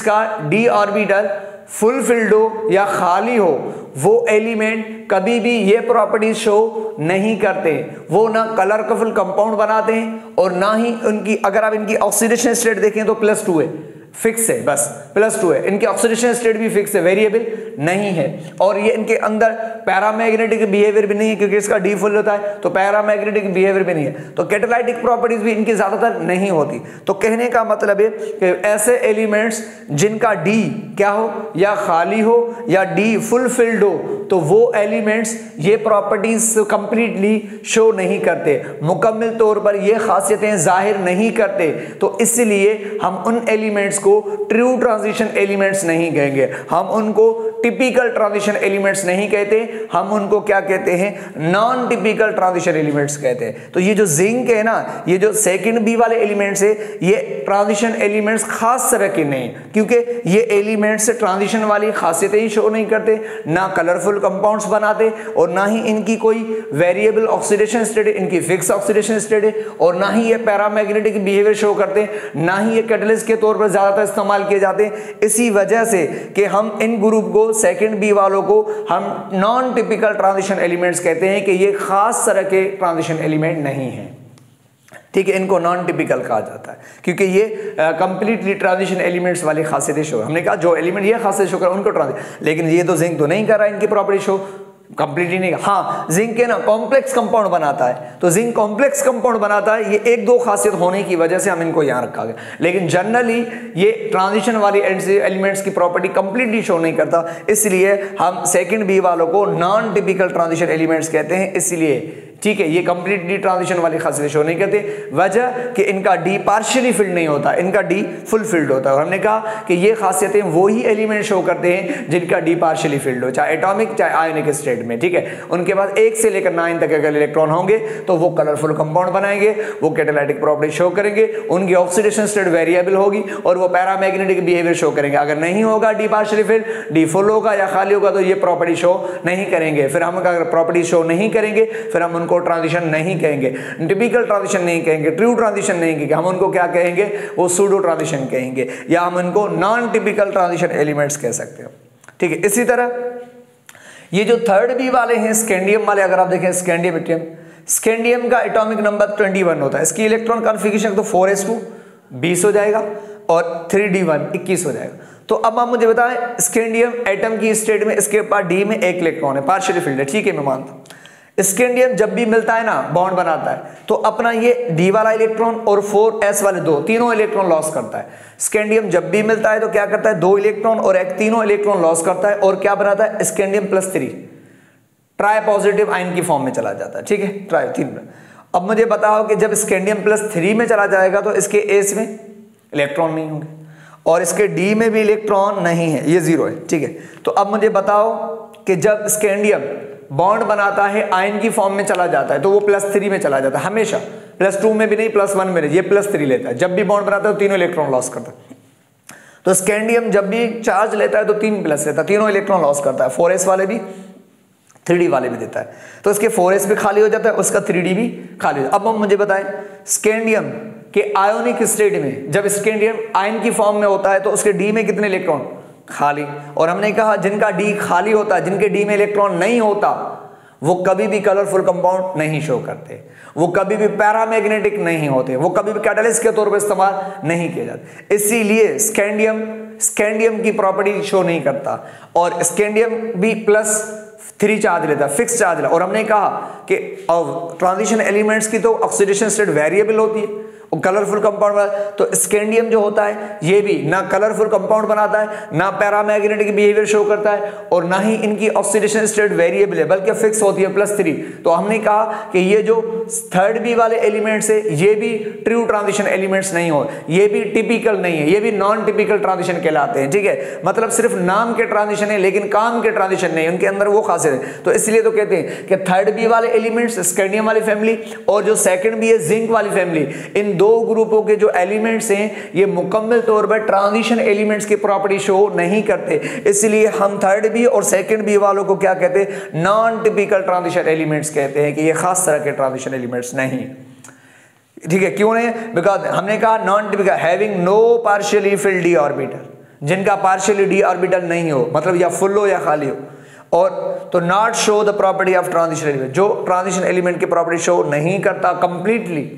[SPEAKER 1] का डी ऑर्बिटल फुलफिल्ड हो या खाली हो, वो एलिमेंट कभी भी ये प्रॉपर्टीज शो नहीं करते। वो ना कलरफुल कंपाउंड बनाते हैं और ना ही उनकी, अगर आप इनकी ऑक्सीडेशन स्टेट देखें तो +2 है, फिक्स है, बस +2 है। इनके ऑक्सीडेशन स्टेट भी फिक्स है, वेरिएबल नहीं है। और ये इनके अंदर पैरामैग्नेटिक बिहेवियर भी नहीं है, क्योंकि इसका डी फुल होता है, तो पैरामैग्नेटिक बिहेवियर भी नहीं है। तो कैटालाइटिक प्रॉपर्टीज भी इनकी ज्यादातर नहीं होती। तो कहने का मतलब है कि ऐसे एलिमेंट्स जिनका डी क्या हो, या खाली हो या डी फुलफिल्ड हो, तो वो एलिमेंट्स ये प्रॉपर्टीज कंप्लीटली शो नहीं करते, मुकम्मल तौर पर ये खासियतें जाहिर नहीं करते। तो इसलिए हम उन एलिमेंट्स को ट्रू ट्रांजिशन एलिमेंट्स नहीं कहेंगे, हम उनको टिपिकल ट्रांजिशन एलिमेंट्स नहीं कहते, हम उनको क्या कहते हैं, नॉन टिपिकल ट्रांजिशन एलिमेंट्स कहते हैं। तो ये जो जिंक है ना, ये जो सेकंड बी वाले एलिमेंट्स है, ये ट्रांजिशन एलिमेंट्स खास तरह के नहीं, क्योंकि ये एलिमेंट्स ट्रांजिशन वाली खासियतें ही शो नहीं करते, ना कलरफुल कंपाउंड्स बनाते, और ना ही इनकी कोई वेरिएबल ऑक्सीडेशन स्टेट है, इनकी फिक्स ऑक्सीडेशन स्टेट है, और ना ही ये पैरामैग्नेटिक बिहेवियर शो करते, ना ही ये कैटलिस्ट के तौर पर ज्यादातर इस्तेमाल किए जाते हैं। इसी वजह से कि हम इन ग्रुप को, सेकंड बी वालों को, हम नॉन टिपिकल ट्रांजिशन एलिमेंट्स कहते हैं कि ये खास तरह के ट्रांजिशन एलिमेंट नहीं है। ठीक है, इनको नॉन टिपिकल कहा जाता है, क्योंकि ये कंप्लीटली ट्रांजिशन एलिमेंट्स वाली खासियतें शो। हमने कहा जो एलिमेंट ये खासियत शो कर उनको ट्रांजिशन, लेकिन ये तो जिंक तो नहीं कर रहा है, इनकी प्रॉपर्टी शो कंप्लीटली नहीं। हाँ, जिंक के ना कॉम्प्लेक्स कंपाउंड बनाता है, तो जिंक कॉम्प्लेक्स कंपाउंड बनाता है, ये 1-2 खासियत होने की वजह से हम इनको यहां रखा गया, लेकिन जनरली ये ट्रांजिशन वाली एलिमेंट्स की प्रॉपर्टी कंप्लीटली शो नहीं करता। इसलिए हम सेकंड बी वालों को नॉन टिपिकल ट्रांजिशन एलिमेंट्स कहते हैं। इसलिए ठीक है, ये कंप्लीट डी ट्रांजिशन वाली खासियत शो नहीं करते। वजह कि इनका डी पार्शियली फिल्ड नहीं होता, इनका डी फुल फिल्ड होता है। और हमने कहा कि ये खासियतें वही एलिमेंट शो करते हैं जिनका डी पार्शियली फिल्ड हो, चाहे एटॉमिक चाहे आयोनिक स्टेट में, ठीक है। उनके पास 1 से लेकर 9 तक अगर इलेक्ट्रॉन होंगे तो वो कलरफुल कंपाउंड बनाएंगे, वो कैटालिटिक प्रॉपर्टी शो करेंगे, उनकी ऑक्सीडेशन स्टेट वेरिएबल होगी और वो पैरामैग्नेटिक बिहेवियर शो करेंगे। अगर नहीं होगा D partially filled, D full होगा या खाली होगा, तो ये प्रॉपर्टी शो नहीं करेंगे। फिर हम अगर प्रॉपर्टी शो नहीं करेंगे फिर हम उनको ट्रांजिशन नहीं कहेंगे, टिपिकल ट्रांजिशन नहीं कहेंगे, ट्रू ट्रांजिशन नहीं कहेंगे, हम उनको क्या कहेंगे, वो सूडो ट्रांजिशन कहेंगे, या हम उनको नॉन टिपिकल ट्रांजिशन एलिमेंट्स कह सकते हो, ठीक है। इसी तरह ये जो थर्ड बी वाले हैं स्कैंडियम वाले, अगर आप देखें स्कैंडियम, स्कैंडियम का एटॉमिक नंबर 21 होता है। इसकी इलेक्ट्रॉन कॉन्फ़िगरेशन तो 4s2 20 हो जाएगा और 3d1 21 हो जाएगा। तो अब आप मुझे बताएं, स्कैंडियम एटम की स्टेट में इसके पास डी में 1 इलेक्ट्रॉन है, पार्शियली फिल्ड है, ठीक है, मैं मानता हूं। स्कैंडियम जब भी मिलता है ना, बॉन्ड बनाता है, तो अपना ये डी वाला इलेक्ट्रॉन और 4s वाले तीनों इलेक्ट्रॉन लॉस करता है। स्कैंडियम जब भी मिलता है तो क्या करता है, 2 इलेक्ट्रॉन और एक तीनों इलेक्ट्रॉन लॉस करता है और क्या बनाता है, स्कैंडियम +3 ट्राई पॉजिटिव आयन की फॉर्म में चला जाता है, ठीक है, ट्राई 3। अब मुझे बताओ कि जब स्कैंडियम +3 में चला जाएगा तो इसके एस में इलेक्ट्रॉन नहीं होंगे और इसके डी में भी इलेक्ट्रॉन नहीं है, ये 0 है, ठीक है। तो अब मुझे बताओ कि जब स्कैंडियम बॉन्ड बनाता है आयन की फॉर्म में चला जाता है तो वो +3 में चला जाता है, हमेशा +2 में भी नहीं, +1 में नहीं, ये +3 लेता है। जब भी बॉन्ड बनाता है तो तीनों इलेक्ट्रॉन लॉस करता है। तो स्कैंडियम जब भी चार्ज लेता है तो 3+ लेता है, तीनों इलेक्ट्रॉन लॉस करता है, 4s वाले भी 3d वाले भी देता है। तो इसके 4s भी खाली हो जाता है, उसका 3d भी खाली हो जाता है। अब हम मुझे बताएं, स्कैंडियम के आयोनिक स्टेट में जब स्कैंडियम आयन की फॉर्म में होता है तो उसके डी में कितने इलेक्ट्रॉन, खाली। और हमने कहा जिनका डी खाली होता है, जिनके डी में इलेक्ट्रॉन नहीं होता, वो कभी भी कलरफुल कंपाउंड नहीं शो करते, वो कभी भी पैरामैग्नेटिक नहीं होते, वो कभी भी कैटलिस्ट के तौर पर इस्तेमाल नहीं किए जाते। इसीलिए स्कैंडियम की प्रॉपर्टी शो नहीं करता और स्कैंडियम भी +3 चार्ज लेता है, फिक्स चार्ज लेता। और हमने कहा कि ट्रांजिशन एलिमेंट्स की तो ऑक्सीडेशन स्टेट वेरिएबल होती है, कलरफुल कंपाउंड, तो स्कैंडियम जो होता है ये भी ना कलरफुल कंपाउंड बनाता है, ना पैरामैग्नेटिक बिहेवियर शो करता है और ना ही इनकी ऑक्सीडेशन स्टेट वेरिएबल है, बल्कि फिक्स होती है +3। तो हमने कहा कि ये जो थर्ड बी वाले एलिमेंट्स है ये भी ट्रू ट्रांजिशन एलिमेंट्स नहीं हो, ये भी टिपिकल नहीं है, ये भी नॉन टिपिकल ट्रांजिशन कहलाते हैं, ठीक है। मतलब सिर्फ नाम के ट्रांजिशन है लेकिन काम के ट्रांजिशन नहीं, उनके अंदर वो खासियत है। तो इसलिए तो कहते हैं कि थर्ड बी वाले एलिमेंट्स स्कैंडियम वाली फैमिली और जो सेकंड बी है जिंक वाली फैमिली, इन 2 ग्रुपों के जो एलिमेंट्स हैं ये मुकम्मल तौर पर ट्रांजिशन एलिमेंट्स की प्रॉपर्टी शो नहीं करते। इसलिए हम थर्ड बी और सेकंड बी वालों को क्या कहते हैं, नॉन टिपिकल ट्रांजिशन एलिमेंट्स कहते हैं, कि ये खास तरह के ट्रांजिशन एलिमेंट्स नहीं, ठीक है। क्यों नहीं? बिकॉज हमने कहा non typical, having no partially filled D orbital, जिनका पार्शियली डी ऑर्बिटल नहीं हो, मतलब या फुल हो या खाली हो, और तो not show the property of transition element, जो ट्रांजिशन एलिमेंट की प्रॉपर्टी शो नहीं करता कंप्लीटली,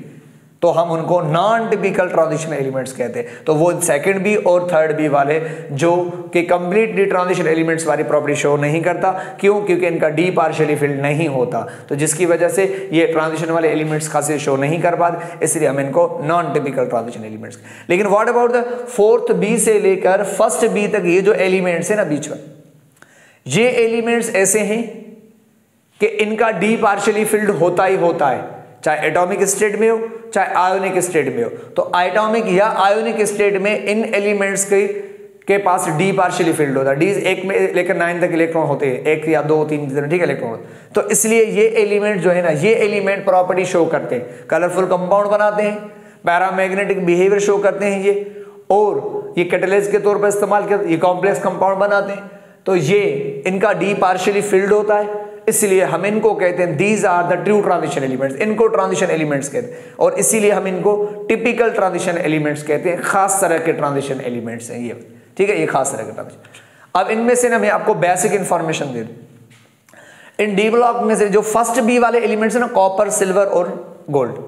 [SPEAKER 1] तो हम उनको नॉन टिपिकल ट्रांजिशन एलिमेंट्स कहते हैं। तो वो सेकंड बी और थर्ड बी वाले जो कि कंप्लीटली ट्रांजिशन एलिमेंट्स वाली प्रॉपर्टी शो नहीं करता, क्यों? क्योंकि इनका डी पार्शियली फिल्ड नहीं होता, तो जिसकी वजह से ये ट्रांजिशन वाले एलिमेंट्स खासे शो नहीं कर पाते, इसलिए हम इनको नॉन टिपिकल ट्रांजिशन एलिमेंट्स। लेकिन what about the fourth B से लेकर फर्स्ट बी तक ये जो एलिमेंट्स है ना बीच में, ये एलिमेंट्स ऐसे हैं कि इनका डी पार्शियली फिल्ड होता ही होता है, चाहे एटॉमिक स्टेट में हो चाहे आयोनिक स्टेट में हो। तो एटॉमिक या आयोनिक स्टेट में इन एलिमेंट्स के पास डी पार्शियली फिल्ड होता है, डी 1 में लेकर 9 तक इलेक्ट्रॉन होते हैं, 1 या 2 3 ठीक है इलेक्ट्रॉन। तो इसलिए ये एलिमेंट जो है ना, ये एलिमेंट प्रॉपर्टी शो करते हैं, कलरफुल कंपाउंड बनाते हैं, पैरामैग्नेटिक बिहेवियर शो करते हैं ये, और ये कैटलिस्ट के तौर पर इस्तेमाल करते, ये कॉम्प्लेक्स कंपाउंड बनाते हैं। तो ये इनका डी पार्शियली फिल्ड होता है, इसलिए हम इनको कहते हैं these are the true transition elements, इनको ट्रांजिशन एलिमेंट्स कहते हैं, और इसीलिए हम इनको टिपिकल ट्रांजिशन एलिमेंट्स कहते हैं, खास तरह के ट्रांजिशन एलिमेंट्स हैं ये, ठीक है, ये खास तरह के ट्रांजिशन। अब इनमें से ना मैं आपको बेसिक इंफॉर्मेशन दे दूं। इन डी ब्लॉक में से जो फर्स्ट बी वाले एलिमेंट्स है ना, कॉपर, सिल्वर और गोल्ड,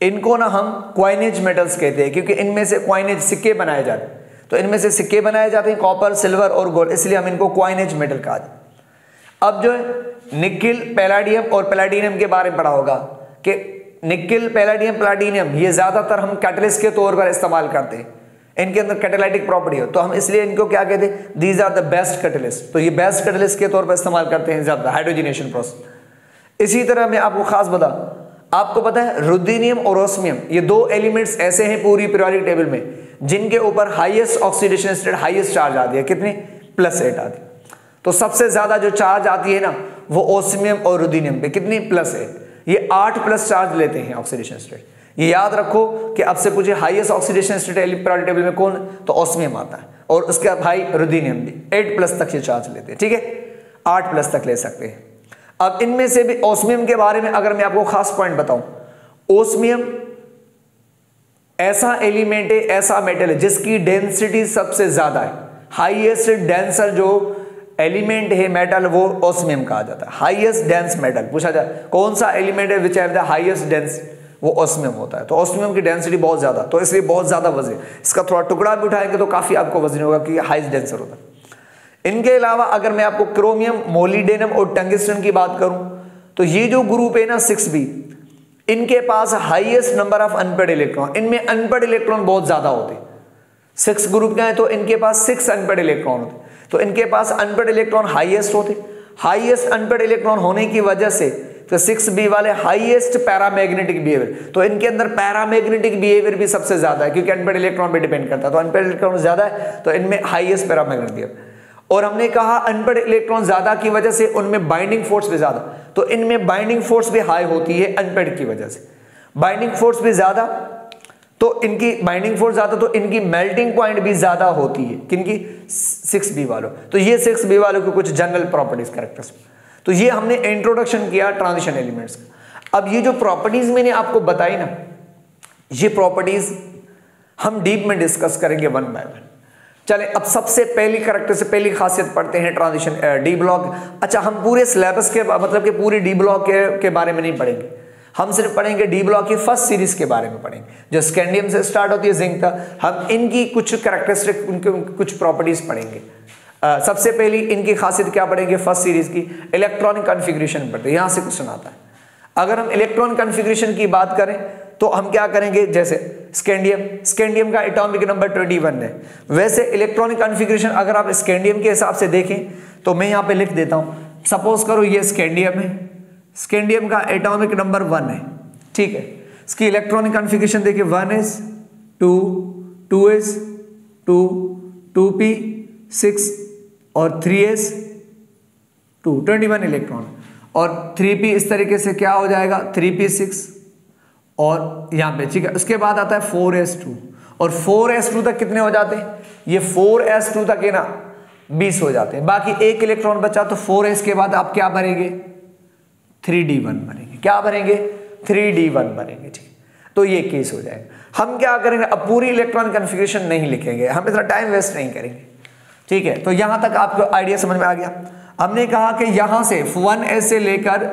[SPEAKER 1] इनको ना हम क्वाइनेज मेटल्स कहते हैं, क्योंकि इनमें से क्वाइनेज सिक्के बनाए जाते हैं। तो इनमें से सिक्के बनाए जाते हैं कॉपर, सिल्वर और गोल्ड, इसलिए हम इनको क्वाइनेज मेटल कहा जाता है। अब जो है निकिल, पैलाडियम और पैलाडिनियम के बारे में पढ़ा होगा कि निकिल, पैलाडियम, प्लैटिनम ये ज्यादातर हम कैटलिस्ट के तौर पर इस्तेमाल करते हैं, इनके अंदर कैटालिटिक प्रॉपर्टी हो, तो हम इसलिए इनको क्या कहते हैं, these are the best catalyst. तो ये बेस्ट कैटलिस्ट के तौर पर इस्तेमाल करते हैं ज्यादा हाइड्रोजनेशन प्रोसेस। इसी तरह मैं आपको खास बता, आपको पता है रुथेनियम और ओस्मियम ये दो एलिमेंट्स ऐसे हैं पूरी पीरियोडिक टेबल में जिनके ऊपर highest oxidation state highest charge आती है, कितनी? +8 आती है। तो सबसे ज्यादा जो चार्ज आती है ना वो ओस्मियम और रुथेनियम पे, कितनी? +8। ये 8+ चार्ज लेते हैं ऑक्सीडेशन स्टेट। ये याद रखो कि आपसे पूछे highest oxidation state periodic table में कौन, तो ओस्मियम आता है और उसका भाई रुथेनियम भी 8+ तक ये चार्ज लेते हैं, ठीक है, 8+ तक ले सकते हैं। अब इनमें से भी ओस्मियम के बारे में अगर मैं आपको खास पॉइंट बताऊं, ओस्मियम ऐसा एलिमेंट है, ऐसा मेटल है जिसकी डेंसिटी सबसे ज्यादा है। हाईएस्ट डेंसर जो एलिमेंट है मेटल वो ओस्मियम कहा जाता है। हाईएस्ट डेंस मेटल पूछा जाए कौन सा एलिमेंट है which have the highest dense, वो ओस्मियम होता है। तो ओस्मियम की डेंसिटी बहुत ज्यादा, तो इसलिए बहुत ज्यादा वजन, इसका थोड़ा टुकड़ा भी उठाएंगे तो काफी आपको वजन होगा कि हाईएस्ट डेंसर होता है। इनके अलावा अगर मैं आपको क्रोमियम, मोलिब्डेनम और टंगस्टन की बात करूं तो ये जो ग्रुप है ना 6b, इनके पास highest number of unpaired electron, इनमें अनपेड इलेक्ट्रॉन बहुत ज्यादा होते हैं। 6 ग्रुप क्या है तो इनके पास 6 अनपेड इलेक्ट्रॉन होते, तो इनके पास अनपेड इलेक्ट्रॉन हाईएस्ट होते। हाईएस्ट अनपेड इलेक्ट्रॉन होने की वजह से तो 6b वाले हाईएस्ट पैरामैग्नेटिक बिहेवियर, तो इनके अंदर पैरामैग्नेटिक बिहेवियर भी सबसे ज्यादा है क्योंकि अनपेड इलेक्ट्रॉन पे डिपेंड करता है। तो अनपेड इलेक्ट्रॉन ज्यादा है तो इनमें हाईएस्ट पैरामैग्नेटिक बिहेवियर। और हमने कहा अनपेड इलेक्ट्रॉन ज्यादा की वजह से उनमें बाइंडिंग फोर्स भी ज्यादा, तो इनमें बाइंडिंग फोर्स भी हाई होती है अनपेड की वजह से। बाइंडिंग फोर्स भी ज्यादा, तो इनकी बाइंडिंग फोर्स ज्यादा तो इनकी मेल्टिंग पॉइंट भी ज्यादा होती है, किनकी? 6b वालों। तो ये 6b वालों की कुछ जनरल प्रॉपर्टीज, कैरेक्टर्स। तो ये हमने इंट्रोडक्शन किया ट्रांजिशन एलिमेंट्स का। अब ये जो प्रॉपर्टीज मैंने आपको बताई ना, ये प्रॉपर्टीज हम डीप में डिस्कस करेंगे वन बाय वन। चले अब सबसे पहली कैरेक्टर से पहली खासियत पढ़ते हैं ट्रांजिशन डी ब्लॉक। अच्छा, हम पूरे सिलेबस के मतलब कि पूरे डी ब्लॉक के बारे में नहीं पढ़ेंगे, हम सिर्फ पढ़ेंगे डी ब्लॉक की फर्स्ट सीरीज के बारे में पढ़ेंगे जो स्कैंडियम से स्टार्ट होती है, जिंक का। हम इनकी कुछ कैरेक्टरिस्टिक, उनके कुछ प्रॉपर्टीज पढ़ेंगे। सबसे पहली इनकी खासियत क्या पढ़ेंगे फर्स्ट सीरीज की? इलेक्ट्रॉनिक कॉन्फ़िगरेशन पढ़ते हैं। यहां से क्वेश्चन आता है। अगर हम इलेक्ट्रॉन कॉन्फ़िगरेशन की बात करें तो हम क्या करेंगे, जैसे स्कैंडियम का एटॉमिक नंबर 21 है, वैसे इलेक्ट्रॉनिक कॉन्फ़िगरेशन अगर आप स्कैंडियम के हिसाब से देखें तो मैं यहां पे लिख देता हूं। सपोज करो ये स्कैंडियम है, स्कैंडियम का एटॉमिक नंबर 1 है, ठीक है। इसकी इलेक्ट्रॉनिक कॉन्फ़िगरेशन देखिए 1s 2 2s 2 2p 6 और 3s 2 21 इलेक्ट्रॉन, और 3p इस तरीके से क्या हो जाएगा 3p6 और यहाँ पे, ठीक है। उसके बाद आता है 4s2 और 4s2 तक कितने हो जाते हैं? ये 4s2 तक है ना 20 हो जाते हैं। बाकी एक इलेक्ट्रॉन बचा तो 4s के बाद आप क्या भरेंगे? 3d1 भरेंगे। क्या भरेंगे? 3d1 भरेंगे, ठीक। तो ये केस हो जाएगा। हम क्या करेंगे, अब पूरी इलेक्ट्रॉन कॉन्फ़िगरेशन नहीं लिखेंगे, हम इतना टाइम वेस्ट नहीं करेंगे, ठीक है। तो यहां तक आपको आइडिया समझ में आ गया। हमने कहा कि यहां से 1s से लेकर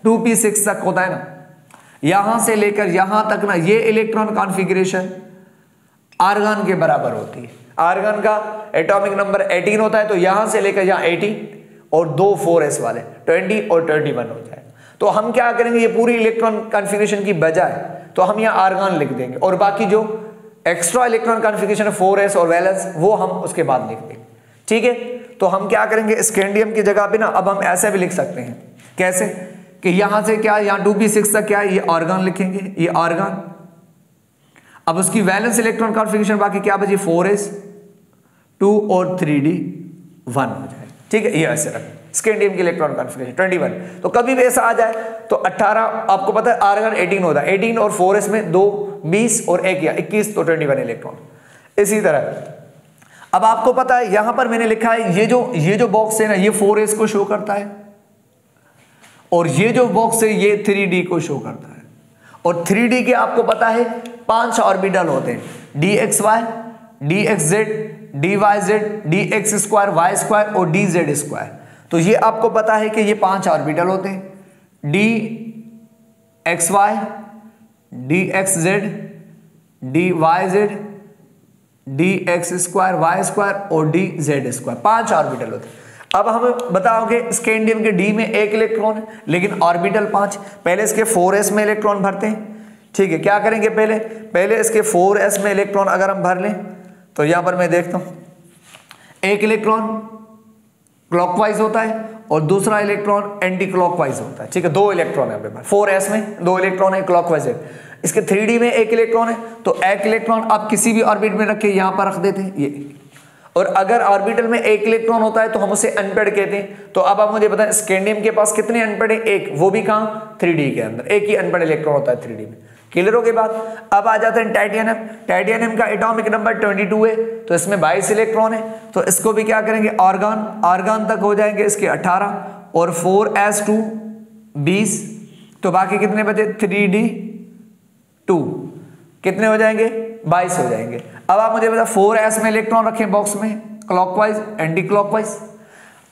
[SPEAKER 1] 2p6 तक होता है ना, यहां से लेकर यहां तक ना ये इलेक्ट्रॉन कॉन्फ़िगरेशन आर्गन के बराबर होती है। आर्गन का एटॉमिक नंबर 18 होता है, तो यहां से लेकर यहां 18 और 2 4s वाले 20 और 21 हो जाए। तो हम क्या करेंगे, ये पूरी इलेक्ट्रॉन कॉन्फ़िगरेशन की बजाय तो हम यहां आर्गन लिख देंगे और बाकी जो एक्स्ट्रा इलेक्ट्रॉन कॉन्फ़िगरेशन 4s और वैलेंस वो हम उसके बाद लिख देंगे, ठीक है। तो हम क्या करेंगे, स्कैंडियम की जगह पे ना अब हम ऐसे भी लिख सकते हैं, कैसे कि यहां से क्या, यहां 2p6 तक क्या है, ये आर्गन लिखेंगे, ये आर्गन। अब उसकी वैलेंस इलेक्ट्रॉन कॉन्फ़िगरेशन बाकी क्या बची 4s 2 और 3d1 हो जाए, ठीक है। ये ऐसे रखें स्कैंडियम की इलेक्ट्रॉन कॉन्फ़िगरेशन 21। तो कभी भी ऐसा आ जाए तो 18, आपको पता है आर्गन 18 होता है, 18 और 4s में 2 20 और 1 या 21 तो 21 इलेक्ट्रॉन। इसी तरह अब आपको पता है यहां पर मैंने लिखा है ये जो बॉक्स है ना ये 4s को शो करता है और ये जो बॉक्स है ये 3d को शो करता है। और 3d के आपको पता है 5 ऑर्बिटल होते हैं, dxy dxz dyz dx2 y2 और dz2। तो ये आपको पता है कि ये 5 ऑर्बिटल होते हैं, dxy dxz dyz dx2 y2 और dz2, 5 ऑर्बिटल होते हैं। अब हमें बताओगे स्कैंडियम के d में 1 इलेक्ट्रॉन है लेकिन ऑर्बिटल 5। पहले इसके 4s में इलेक्ट्रॉन भरते हैं, ठीक है। क्या करेंगे, पहले इसके 4s में इलेक्ट्रॉन अगर हम भर लें तो यहां पर मैं देखता हूं 1 इलेक्ट्रॉन क्लॉकवाइज होता है और दूसरा इलेक्ट्रॉन एंटी क्लॉकवाइज होता है, ठीक है। 2 इलेक्ट्रॉन है अपने पास, 4s में 2 इलेक्ट्रॉन है, क्लॉकवाइज है। इसके 3d में 1 इलेक्ट्रॉन है, तो 1 इलेक्ट्रॉन आप किसी भी ऑर्बिट में रख के यहां पर रख देते हैं ये। और अगर ऑर्बिटल में 1 इलेक्ट्रॉन होता है तो हम उसे अनपेड कहते हैं। तो अब आप मुझे बताएं स्कैंडियम के पास कितने अनपेड है? 1, वो भी कहां? 3d के अंदर, 1 ही अनपेड इलेक्ट्रॉन होता है 3d में। क्लियर हो गई बात। अब आ जाते हैं टाइटेनियम। टाइटेनियम का एटॉमिक नंबर 22 है, तो इसमें 22 इलेक्ट्रॉन है, तो इसको भी क्या करेंगे? आर्गन तक हो जाएंगे इसके 18 और 4s2 20, तो बाकी कितने बचे? 3d2 कितने हो जाएंगे? 22 हो जाएंगे। अब आप मुझे बता 4s में इलेक्ट्रॉन रखें बॉक्स में, क्लॉकवाइज एंटी क्लॉकवाइज,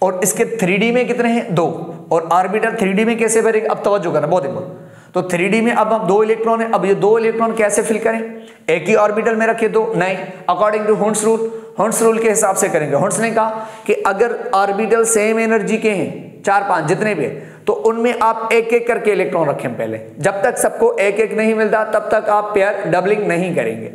[SPEAKER 1] और इसके 3d में कितने हैं? 2, और ऑर्बिटल 3d में कैसे भरेंगे? अब तवज्जो करना, बहुत इंपॉर्टेंट। तो 3d में अब हम 2 इलेक्ट्रॉन है, अब ये 2 इलेक्ट्रॉन कैसे फिल करें? एक ही ऑर्बिटल में रखे 2? नहीं, अकॉर्डिंग टू हुंड्स रूल के हिसाब से करेंगे। हुंड्स ने कहा कि अगर ऑर्बिटल सेम एनर्जी के हैं, 4-5 जितने भी है, तो उनमें आप एक एक करके इलेक्ट्रॉन रखें पहले। जब तक सबको एक एक नहीं मिलता तब तक आप पेयर डबलिंग नहीं करेंगे।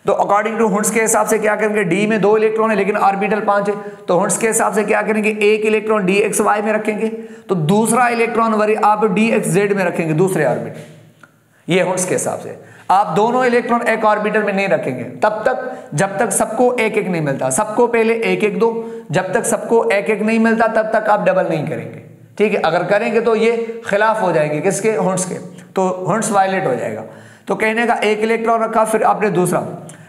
[SPEAKER 1] तो अकॉर्डिंग टू हुंड्स के हिसाब से क्या करेंगे? डी में 2 इलेक्ट्रॉन है लेकिन ऑर्बिटल 5 है, तो हुंड्स के हिसाब से क्या करेंगे? 1 इलेक्ट्रॉन dxy में रखेंगे, तो दूसरा इलेक्ट्रॉन वरी आप dxz में रखेंगे दूसरे ऑर्बिटल। ये हुंड्स के हिसाब से। आप दोनों इलेक्ट्रॉन एक ऑर्बिटल में नहीं रखेंगे तब तक जब तक सबको एक एक नहीं मिलता। सबको पहले एक एक दो, जब तक सबको एक एक नहीं मिलता तब तक आप डबल नहीं करेंगे, ठीक है। अगर करेंगे तो ये खिलाफ हो जाएंगे किसके? हुंड्स के, तो हुंड्स वायलेट हो जाएगा। तो कहने का 1 इलेक्ट्रॉन रखा, फिर आपने दूसरा,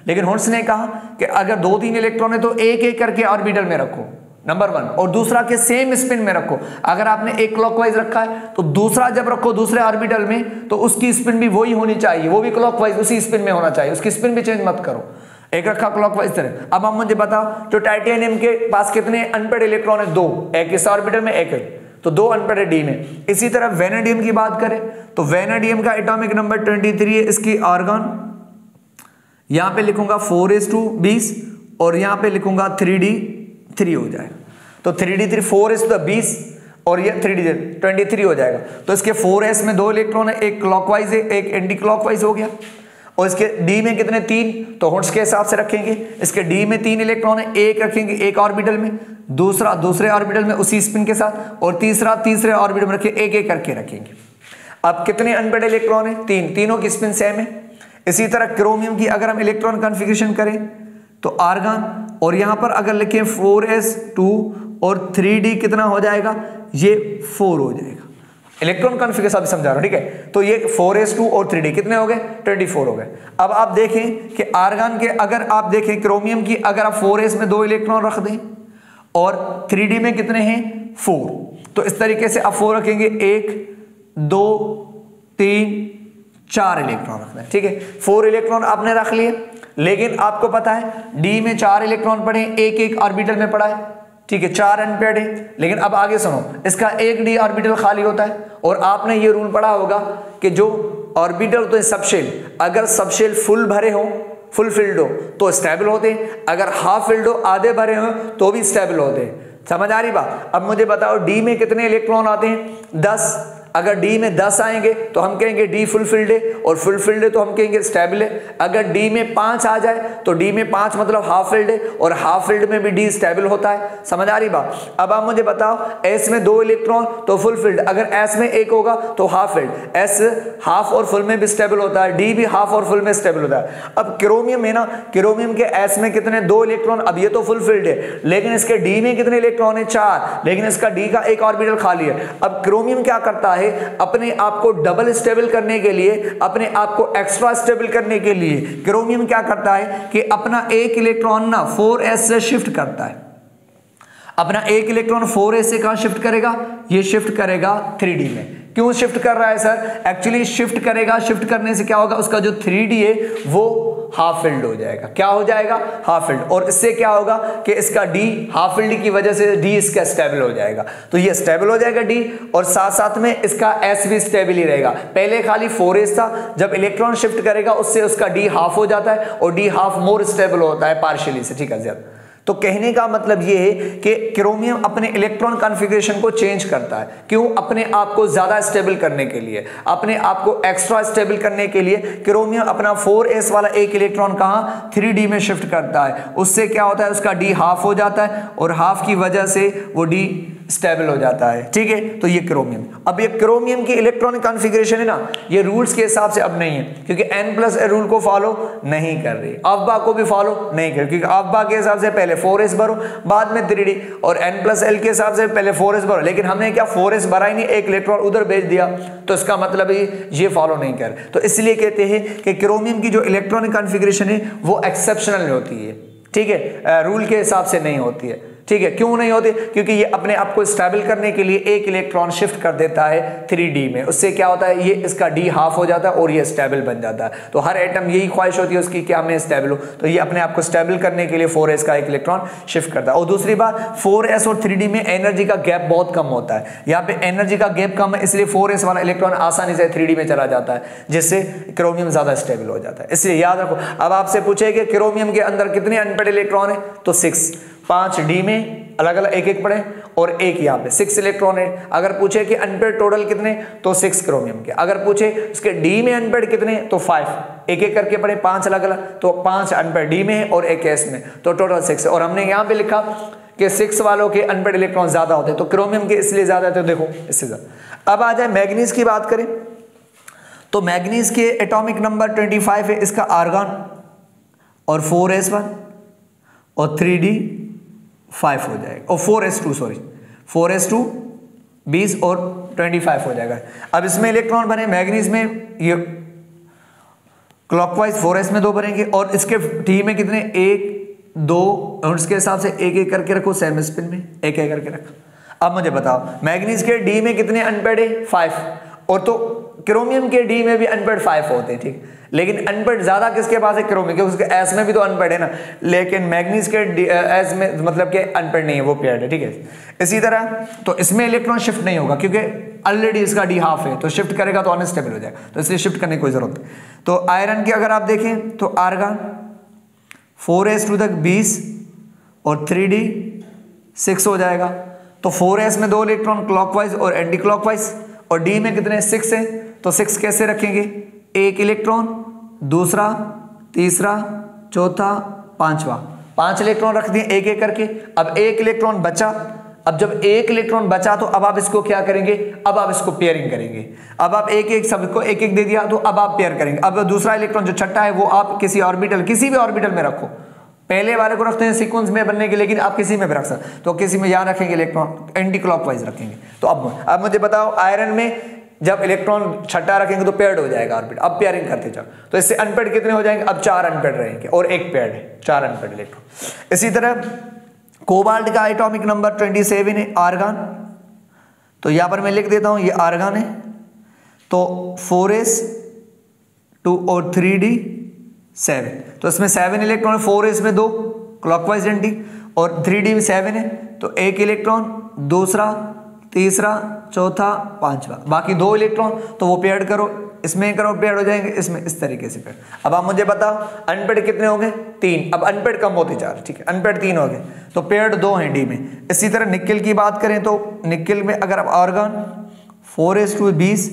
[SPEAKER 1] लेकिन हुंड्स ने कहा कि अगर 2-3 इलेक्ट्रॉन है तो एक एक करके ऑर्बिटल में रखो, नंबर 1, और दूसरा के सेम स्पिन में रखो। अगर आपने एक क्लॉकवाइज रखा है तो दूसरा जब रखो दूसरे ऑर्बिटल में तो उसकी स्पिन भी वही होनी चाहिए, वो भी क्लॉकवाइज उसी स्पिन में होना चाहिए, उसकी स्पिन भी चेंज मत करो। एक रखा क्लॉकवाइज तरह। अब आप मुझे बताओ जो टाइटेनियम के पास कितने अनपेड इलेक्ट्रॉन है? 2, एक इस ऑर्बिटल में, एक है, तो 2 अनपेड है डी में। इसी तरह वेनेडियम की बात करें तो वेनेडियम का एटॉमिक नंबर 23 है, इसकी आर्गन यहां पे लिखूंगा 4s2 20 और यहां पे लिखूंगा 3d3 हो जाएगा। तो 3d3 4s2 20 और ये 3d 23 हो जाएगा। तो इसके 4s में 2 इलेक्ट्रॉन है, एक क्लॉकवाइज है, एक एंटी क्लॉकवाइज हो गया। और इसके डी में कितने? 3, तो हुंड्स के हिसाब से रखेंगे। इसके डी में 3 इलेक्ट्रॉन है, एक रखेंगे एक ऑर्बिटल में, दूसरा दूसरे ऑर्बिटल में उसी स्पिन के साथ, और तीसरा तीसरे ऑर्बिटल में रखे, एक एक करके रखेंगे। अब कितने अनपेड इलेक्ट्रॉन है? 3, तीनों की स्पिन सेम है। इसी तरह क्रोमियम की अगर हम इलेक्ट्रॉन कॉन्फ़िगरेशन करें तो आर्गन, और यहां पर अगर लिखें 4s2 और 3d कितना हो जाएगा? ये 4 हो जाएगा। इलेक्ट्रॉन कॉन्फ़िगरेशन अभी समझा रहा हूं, ठीक है। तो ये 4s2 और 3d कितने हो गए? 24 हो गए। अब आप देखें कि आर्गन के अगर आप देखें क्रोमियम की अगर आप 4s में 2 इलेक्ट्रॉन रख दें और 3d में कितने हैं? 4, तो इस तरीके से आप 4 रखेंगे, 1 2 3 4 इलेक्ट्रॉन रखना है, ठीक है। 4 इलेक्ट्रॉन आपने रख लिए, लेकिन आपको पता है डी में 4 इलेक्ट्रॉन पड़े, एक एक ऑर्बिटल में पड़ा है, ठीक है, 4 अनपेड है। लेकिन अब आगे सुनो, इसका एक डी ऑर्बिटल खाली होता है, और आपने ये रूल पढ़ा होगा कि जो ऑर्बिटल तो सबशेल, अगर सबशेल फुल भरे हो, फुल फिल्ड हो तो स्टेबल होते हैं, अगर हाफ फिल्ड हो, आधे भरे हो तो भी स्टेबल होते हैं। समझ आ रही बात? अब मुझे बताओ डी में कितने इलेक्ट्रॉन आते हैं? 10। अगर डी में 10 आएंगे तो हम कहेंगे डी फुल फिल्ड है, और फुल फिल्ड है तो हम कहेंगे स्टेबल है। अगर डी में 5 आ जाए तो डी में 5 मतलब हाफ फिल्ड है, और हाफ फिल्ड में भी डी स्टेबल होता है। समझ आ रही बात? अब आप मुझे बताओ एस में 2 इलेक्ट्रॉन तो फुल फिल्ड, अगर एस में 1 होगा तो हाफ फिल्ड, एस हाफ और फुल में भी स्टेबल होता है, डी भी हाफ और फुल में स्टेबल होता है। अब क्रोमियम है ना, क्रोमियम के एस में कितने? 2 इलेक्ट्रॉन, अब ये तो फुल फिल्ड है, लेकिन इसके डी में कितने इलेक्ट्रॉन है? 4, लेकिन इसका डी का एक ऑर्बिटल खाली है। अब क्रोमियम क्या करता है? अपने आप को डबल स्टेबल करने के लिए, अपने आप को एक्स्ट्रा स्टेबल करने के लिए क्रोमियम क्या करता है कि अपना एक इलेक्ट्रॉन ना 4s से शिफ्ट करता है। अपना एक इलेक्ट्रॉन 4s से कहां शिफ्ट करेगा? ये शिफ्ट करेगा 3d में। क्यों शिफ्ट कर रहा है सर? एक्चुअली शिफ्ट करेगा, शिफ्ट करने से क्या होगा? उसका जो 3d है वो हाफ फिल्ड हो जाएगा। क्या हो जाएगा? Half filled. और इससे क्या होगा कि इसका d हाफ फिल्ड की वजह से d इसका स्टेबल हो जाएगा, तो ये स्टेबल हो जाएगा d, और साथ साथ में इसका s भी स्टेबल ही रहेगा। पहले खाली 4s था, जब इलेक्ट्रॉन शिफ्ट करेगा उससे उसका d हाफ हो जाता है, और d हाफ मोर स्टेबल होता है पार्शियली से, ठीक है ज्यादा। तो कहने का मतलब यह है कि क्रोमियम अपने इलेक्ट्रॉन कॉन्फ़िगरेशन को चेंज करता है। क्यों? अपने आप को ज्यादा स्टेबल करने के लिए, अपने आप को एक्स्ट्रा स्टेबल करने के लिए क्रोमियम अपना 4s वाला एक इलेक्ट्रॉन कहां? 3d में शिफ्ट करता है। उससे क्या होता है? उसका d हाफ हो जाता है, और हाफ की वजह से वो d स्टेबल हो जाता है, ठीक है। तो ये क्रोमियम, अब ये क्रोमियम की इलेक्ट्रॉनिक कॉन्फ़िगरेशन है ना, ये रूल्स के हिसाब से अब नहीं है, क्योंकि n+a रूल को फॉलो नहीं कर रही, अफबा को भी फॉलो नहीं कर, क्योंकि अफबा के हिसाब से पहले 4s भरो बाद में 3d, और n+l के हिसाब से पहले 4s भरो, लेकिन हमने क्या 4s भरा ही नहीं, एक इलेक्ट्रॉन उधर भेज दिया, तो इसका मतलब ये फॉलो नहीं कर। तो इसलिए कहते हैं कि क्रोमियम की जो इलेक्ट्रॉनिक कॉन्फ़िगरेशन है वो एक्सेप्शनल होती है, ठीक है, रूल के हिसाब से नहीं होती है, ठीक है। क्यों नहीं होती? क्योंकि ये अपने आप को स्टेबल करने के लिए एक इलेक्ट्रॉन शिफ्ट कर देता है 3d में, उससे क्या होता है, ये इसका d हाफ हो जाता है और ये स्टेबल बन जाता है। तो हर एटम यही ख्वाहिश होती है उसकी कि मैं स्टेबल हो, तो ये अपने आप को स्टेबल करने के लिए 4s का एक इलेक्ट्रॉन शिफ्ट करता है। और दूसरी बात, 4s और 3d में एनर्जी का गैप बहुत कम होता है, यहाँ पे एनर्जी का गैप कम है, इसलिए 4s वाला इलेक्ट्रॉन आसानी से 3d में चला जाता है, जिससे क्रोमियम ज्यादा स्टेबल हो जाता है। इसलिए याद रखो, अब आपसे पूछे कि क्रोमियम के अंदर कितने अनपेड इलेक्ट्रॉन है, तो 6, 5 d में अलग अलग एक एक पड़े और एक यहाँ पे 6 इलेक्ट्रॉन है। अगर पूछे कि अनपेड टोटल कितने, तो 6 क्रोमियम के। अगर पूछे उसके डी में अनपेड कितने, तो 5, एक एक करके पड़े 5 अलग अलग, तो 5 अनपेड डी में है और एक एस में, तो टोटल 6। और हमने यहाँ पे लिखा कि 6 वालों के अनपेड इलेक्ट्रॉन ज्यादा होते हैं, तो क्रोमियम के इसलिए ज्यादा होते हैं, देखो इससे ज्यादा। अब आ जाए मैग्नीज की बात करें, तो मैग्नीज के एटॉमिक नंबर 25 है, इसका आर्गन और 4s1 और 3d 5 हो जाएगा, और 4s2 सॉरी 4s2 20 और 25 हो जाएगा। अब इसमें इलेक्ट्रॉन बने, मैग्नीज में ये क्लॉकवाइज 4s में 2 बनेंगे, और इसके टी में कितने, 1 2, और इसके हिसाब से एक एक करके रखो, सेम स्पिन में एक एक करके रखो। अब मुझे बताओ मैग्नीज के डी में कितने अनपेड है, 5, और तो क्रोमियम के डी में भी अनपेड 5 होते हैं, ठीक। लेकिन अनपेड ज्यादा किसके पास है, क्रोमियम, क्योंकि उसके एस में भी तो अनपेड है ना, लेकिन मैग्नीज के एस में मतलब कि अनपेड नहीं है, वो पेयर्ड है, ठीक है। इसी तरह तो इसमें इलेक्ट्रॉन शिफ्ट नहीं होगा, क्योंकि ऑलरेडी इसका डी हाफ है, तो शिफ्ट करेगा तो अनस्टेबल हो जाएगा, तो इसलिए शिफ्ट करने की कोई जरूरत नहीं। तो आयरन की अगर आप देखें तो आर्गन 4s2 तक 20 और 3d 6 हो जाएगा, तो 4s में 2 इलेक्ट्रॉन क्लॉकवाइज और एंटी क्लॉकवाइज, और डी में कितने 6 है, तो 6 कैसे रखेंगे, एक इलेक्ट्रॉन, दूसरा, तीसरा, चौथा, पांचवा, 5 इलेक्ट्रॉन रख दिए एक एक करके। अब एक इलेक्ट्रॉन बचा, अब जब एक इलेक्ट्रॉन बचा तो अब आप इसको क्या करेंगे, अब आप इसको पेयरिंग करेंगे। अब आप एक एक सबको एक एक दे दिया, तो अब आप पेयर करेंगे। अब दूसरा इलेक्ट्रॉन जो छठा है वो आप किसी ऑर्बिटल, किसी भी ऑर्बिटल में रखो, पहले वाले को रखते हैं सीक्वेंस में बनने के, लेकिन आप किसी में भी रख सकते, तो किसी में यहां रखेंगे इलेक्ट्रॉन एंटी क्लॉकवाइज रखेंगे। तो अब मुझे बताओ, आयरन में जब इलेक्ट्रॉन छठा रखेंगे तो पेयर्ड हो जाएगा ऑर्बिट, अब पेयरिंग करते जाओ, तो इससे अनपेड कितने हो जाएंगे, अब 4 अनपेड रहेंगे और एक पेयर्ड है, 4 अनपेड इलेक्ट्रॉन। इसी तरह कोबाल्ट का एटॉमिक नंबर 27 है, आर्गन, तो यहां पर मैं लिख देता हूं, ये आर्गन है, तो 4s2 और 3d 7, तो इसमें 7 इलेक्ट्रॉन, 4s में 2 क्लॉकवाइज एंटी और 3d में 7 है, तो एक इलेक्ट्रॉन, दूसरा, तीसरा, चौथा, पांचवा, बाकी 2 इलेक्ट्रॉन, तो वो पेयर्ड करो, इसमें करो पेयर्ड हो जाएंगे, इसमें इस तरीके से पेयर्ड। अब आप मुझे बताओ अनपेड कितने हो गए, 3, अब अनपेड कम होते जा रहे, ठीक है, अनपेड 3 हो गए, तो पेयर्ड 2 हैं डी में। इसी तरह निकेल की बात करें तो निकेल में अगर आप आर्गन 4s2 20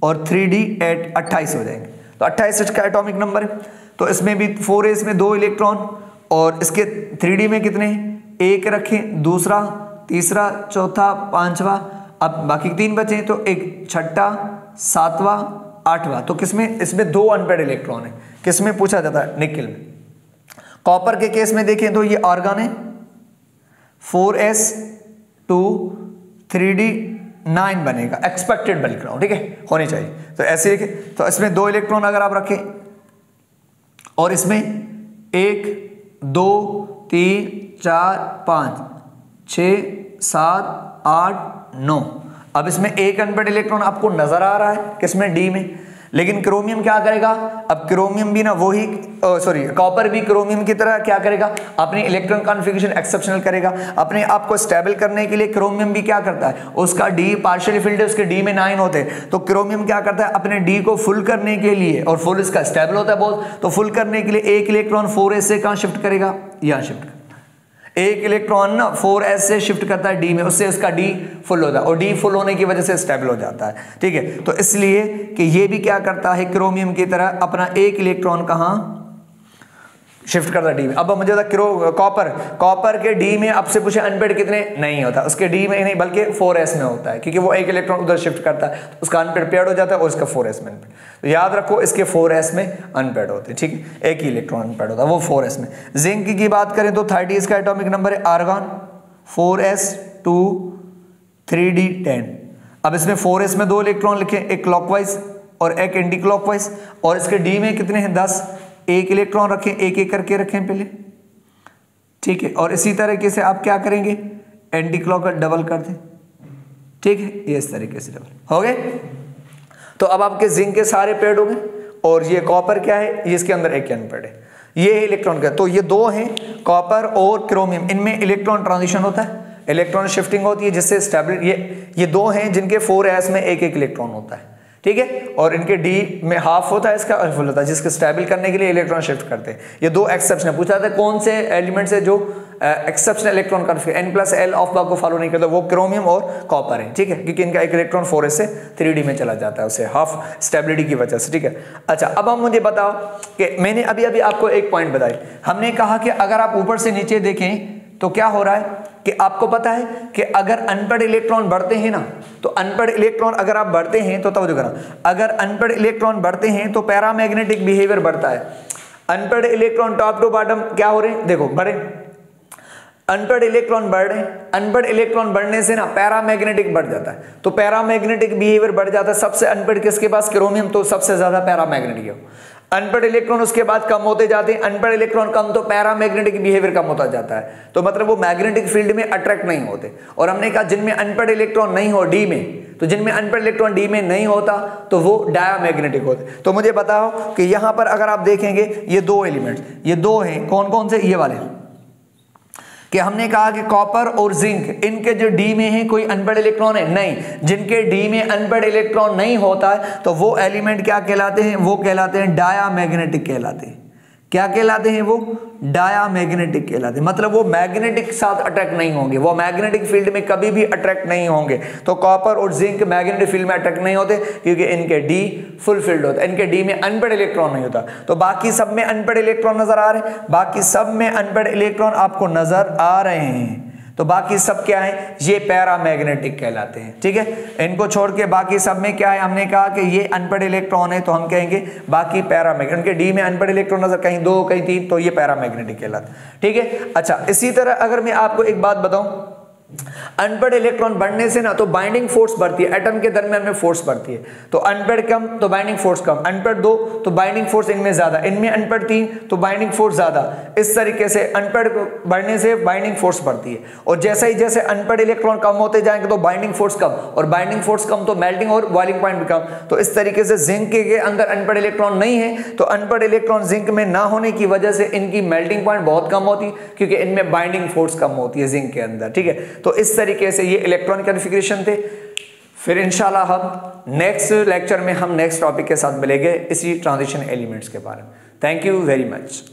[SPEAKER 1] और 3d 28 हो जाएंगे, तो 28 का एटॉमिक नंबर है, तो इसमें भी 4s में 2 इलेक्ट्रॉन और इसके 3d में कितने, एक रखें, दूसरा, तीसरा, चौथा, पांचवा, अब बाकी 3 बचे, तो एक छठा, 7वां, 8वां, तो किसमें, इसमें 2 अनपेड इलेक्ट्रॉन है, किसमें पूछा जाता है, निकेल में। कॉपर के केस में देखें तो ये आर्गन है, 4s2 3d 9 बनेगा, एक्सपेक्टेड बल्क राउंड, ठीक है, होनी चाहिए, तो ऐसे लिखे। तो इसमें 2 इलेक्ट्रॉन अगर आप रखें और इसमें 1 2 3 4 5 6 7 8 9, अब इसमें एक अनपेड इलेक्ट्रॉन आपको नजर आ रहा है किसमें, डी में, लेकिन क्रोमियम क्या करेगा, अब क्रोमियम भी ना वही कॉपर भी क्रोमियम की तरह क्या करेगा, अपनी इलेक्ट्रॉन कॉन्फ़िगरेशन एक्सेप्शनल करेगा, अपने आप को स्टेबल करने के लिए क्रोमियम भी क्या करता है, उसका डी पार्शियली फिल्ड है, उसके डी में 9 होते हैं, तो क्रोमियम क्या करता है, अपने डी को फुल करने के लिए, और फुल इसका स्टेबल होता है बहुत, तो फुल करने के लिए एक इलेक्ट्रॉन 4s से कहां शिफ्ट करेगा, यहां शिफ्ट, एक इलेक्ट्रॉन ना 4s से शिफ्ट करता है डी में, उससे उसका डी फुल होता है, और डी फुल होने की वजह से स्टेबल हो जाता है, ठीक है। तो इसलिए कि ये भी क्या करता है, क्रोमियम की तरह अपना एक इलेक्ट्रॉन कहां शिफ्ट करता डी में। अब मुझे बता कॉपर के डी में अब से पूछे अनपेड कितने, नहीं होता उसके डी में नहीं बल्कि 4s में होता है, क्योंकि वो एक इलेक्ट्रॉन उधर शिफ्ट करता है तो उसका अनपेड पेड हो जाता है और उसका 4s में अनपेड। तो याद रखो इसके 4s में अनपेड होते हैं, ठीक है, एक ही इलेक्ट्रॉन अनपेड होता है वो 4s में। जिंक की बात करें तो 30 इसका एटॉमिक नंबर है, आर्गन 4s2 3d10। अब इसमें 4s में 2 इलेक्ट्रॉन लिखे, एक क्लॉकवाइज और एक एंटी क्लॉकवाइज, और इसके डी में कितने हैं 10, एक इलेक्ट्रॉन रखें, एक एक करके रखें पहले, ठीक है। और इसी तरीके से आप क्या करेंगे, एंटी क्लॉकवाइज डबल कर दें, ठीक है, ये इस तरीके से डबल हो गए। तो अब आपके जिंक के सारे पेड हो गए, और ये कॉपर क्या है, ये इसके अंदर एक अनपेड है, ये है इलेक्ट्रॉन का। तो ये दो हैं कॉपर और क्रोमियम, इनमें इलेक्ट्रॉन ट्रांजिशन होता है, इलेक्ट्रॉन शिफ्टिंग होती है जिससे स्टेबिलिटी, ये दो हैं जिनके 4s में एक एक इलेक्ट्रॉन होता है, ठीक है, और इनके डी में हाफ होता है, इसका फुल होता है, जिसके स्टेबल करने के लिए इलेक्ट्रॉन शिफ्ट करते हैं। ये दो एक्सेप्शन है, पूछा था कौन से एलिमेंट से जो exceptional electron configuration n+l of को फॉलो नहीं करता, वो क्रोमियम और कॉपर है, ठीक है, क्योंकि इनका एक इलेक्ट्रॉन 4s से 3d में चला जाता है, उसे हाफ स्टेबिलिटी की वजह से, ठीक है। अच्छा, अब हम मुझे बताओ कि मैंने अभी आपको एक पॉइंट बताई, हमने कहा कि अगर आप ऊपर से नीचे देखें तो क्या हो रहा है कि आपको पता है कि अगर अनपेड इलेक्ट्रॉन बढ़ते हैं ना, तो अनपेड इलेक्ट्रॉन अगर आप बढ़ते हैं तो तवज्जो करना, अगर अनपेड इलेक्ट्रॉन बढ़ते हैं तो पैरामैग्नेटिक बिहेवियर बढ़ता है। Unpaired electron top to bottom क्या हो रहे हैं, देखो बढ़े, अनपेड इलेक्ट्रॉन बढ़ रहे हैं, अनपेड इलेक्ट्रॉन बढ़ने से ना पैरामैग्नेटिक बढ़ जाता है, तो पैरामैग्नेटिक बिहेवियर बढ़ जाता है। सबसे अनपेड किसके पास, क्रोमियम, तो सबसे ज्यादा पैरामैग्नेटिक है। अनपेड इलेक्ट्रॉन उसके बाद कम होते जाते हैं, अनपेड इलेक्ट्रॉन कम तो पैरामैग्नेटिक बिहेवियर कम होता जाता है, तो मतलब वो मैग्नेटिक फील्ड में अट्रैक्ट नहीं होते। और हमने कहा जिनमें अनपेड इलेक्ट्रॉन नहीं हो डी में, तो जिनमें अनपेड इलेक्ट्रॉन डी में नहीं होता तो वो डायामैग्नेटिक होते। तो मुझे बताओ कि यहां पर अगर आप देखेंगे ये दो एलिमेंट्स, ये दो हैं, कौन कौन से, ये वाले, कि हमने कहा कि कॉपर और जिंक, इनके जो डी में है कोई अनपेड इलेक्ट्रॉन है नहीं, जिनके डी में अनपेड इलेक्ट्रॉन नहीं होता है तो वो एलिमेंट क्या कहलाते हैं, वो कहलाते हैं डायामैग्नेटिक कहलाते हैं। क्या कहलाते हैं वो, डायामैग्नेटिक कहलाते हैं, मतलब वो मैग्नेटिक साथ अट्रैक्ट नहीं होंगे, वो मैग्नेटिक फील्ड में कभी भी अट्रैक्ट नहीं होंगे। तो कॉपर और जिंक मैग्नेटिक फील्ड में अट्रैक्ट नहीं होते क्योंकि इनके डी फुल फील्ड होता है, इनके डी में अनपेड इलेक्ट्रॉन नहीं होता। तो बाकी सब में अनपेड इलेक्ट्रॉन नजर आ रहे हैं, बाकी सब में अनपेड इलेक्ट्रॉन आपको नजर आ रहे हैं, तो बाकी सब क्या है, ये पैरामैग्नेटिक कहलाते हैं, ठीक है। इनको छोड़ के बाकी सब में क्या है, हमने कहा कि ये अनपेड इलेक्ट्रॉन है तो हम कहेंगे बाकी पैरामैग्नेटिक, उनके डी में अनपेड इलेक्ट्रॉन नजर कहीं 2 कहीं 3, तो ये पैरामैग्नेटिक कहलाते हैं, ठीक है। अच्छा, इसी तरह अगर मैं आपको एक बात बताऊं, अनपेड इलेक्ट्रॉन बढ़ने से ना तो बाइंडिंग फोर्स बढ़ती है, एटम के दरमियान में फोर्स बढ़ती है, तो अनपेड कम तो बाइंडिंग फोर्स कम, अनपेड 2 तो बाइंडिंग फोर्स इनमें ज्यादा, इनमें अनपेड 3 तो बाइंडिंग फोर्स ज्यादा। इस तरीके से अनपेड बढ़ने से बाइंडिंग फोर्स बढ़ती है, और जैसे ही जैसे अनपेड इलेक्ट्रॉन कम होते जाएंगे तो बाइंडिंग फोर्स कम, और बाइंडिंग फोर्स कम तो मेल्टिंग और बॉइलिंग पॉइंट भी कम। तो इस तरीके से जिंक के अंदर अनपेड इलेक्ट्रॉन नहीं है, तो अनपेड इलेक्ट्रॉन जिंक में ना होने की वजह से इनकी मेल्टिंग पॉइंट बहुत कम होती है, क्योंकि इनमें बाइंडिंग फोर्स कम होती है जिंक के अंदर, ठीक है। तो इस तरीके से ये इलेक्ट्रॉनिक कॉन्फ़िगरेशन थे। फिर इंशाल्लाह हम नेक्स्ट लेक्चर में हम नेक्स्ट टॉपिक के साथ मिलेंगे इसी ट्रांजिशन एलिमेंट्स के बारे में। Thank you very much.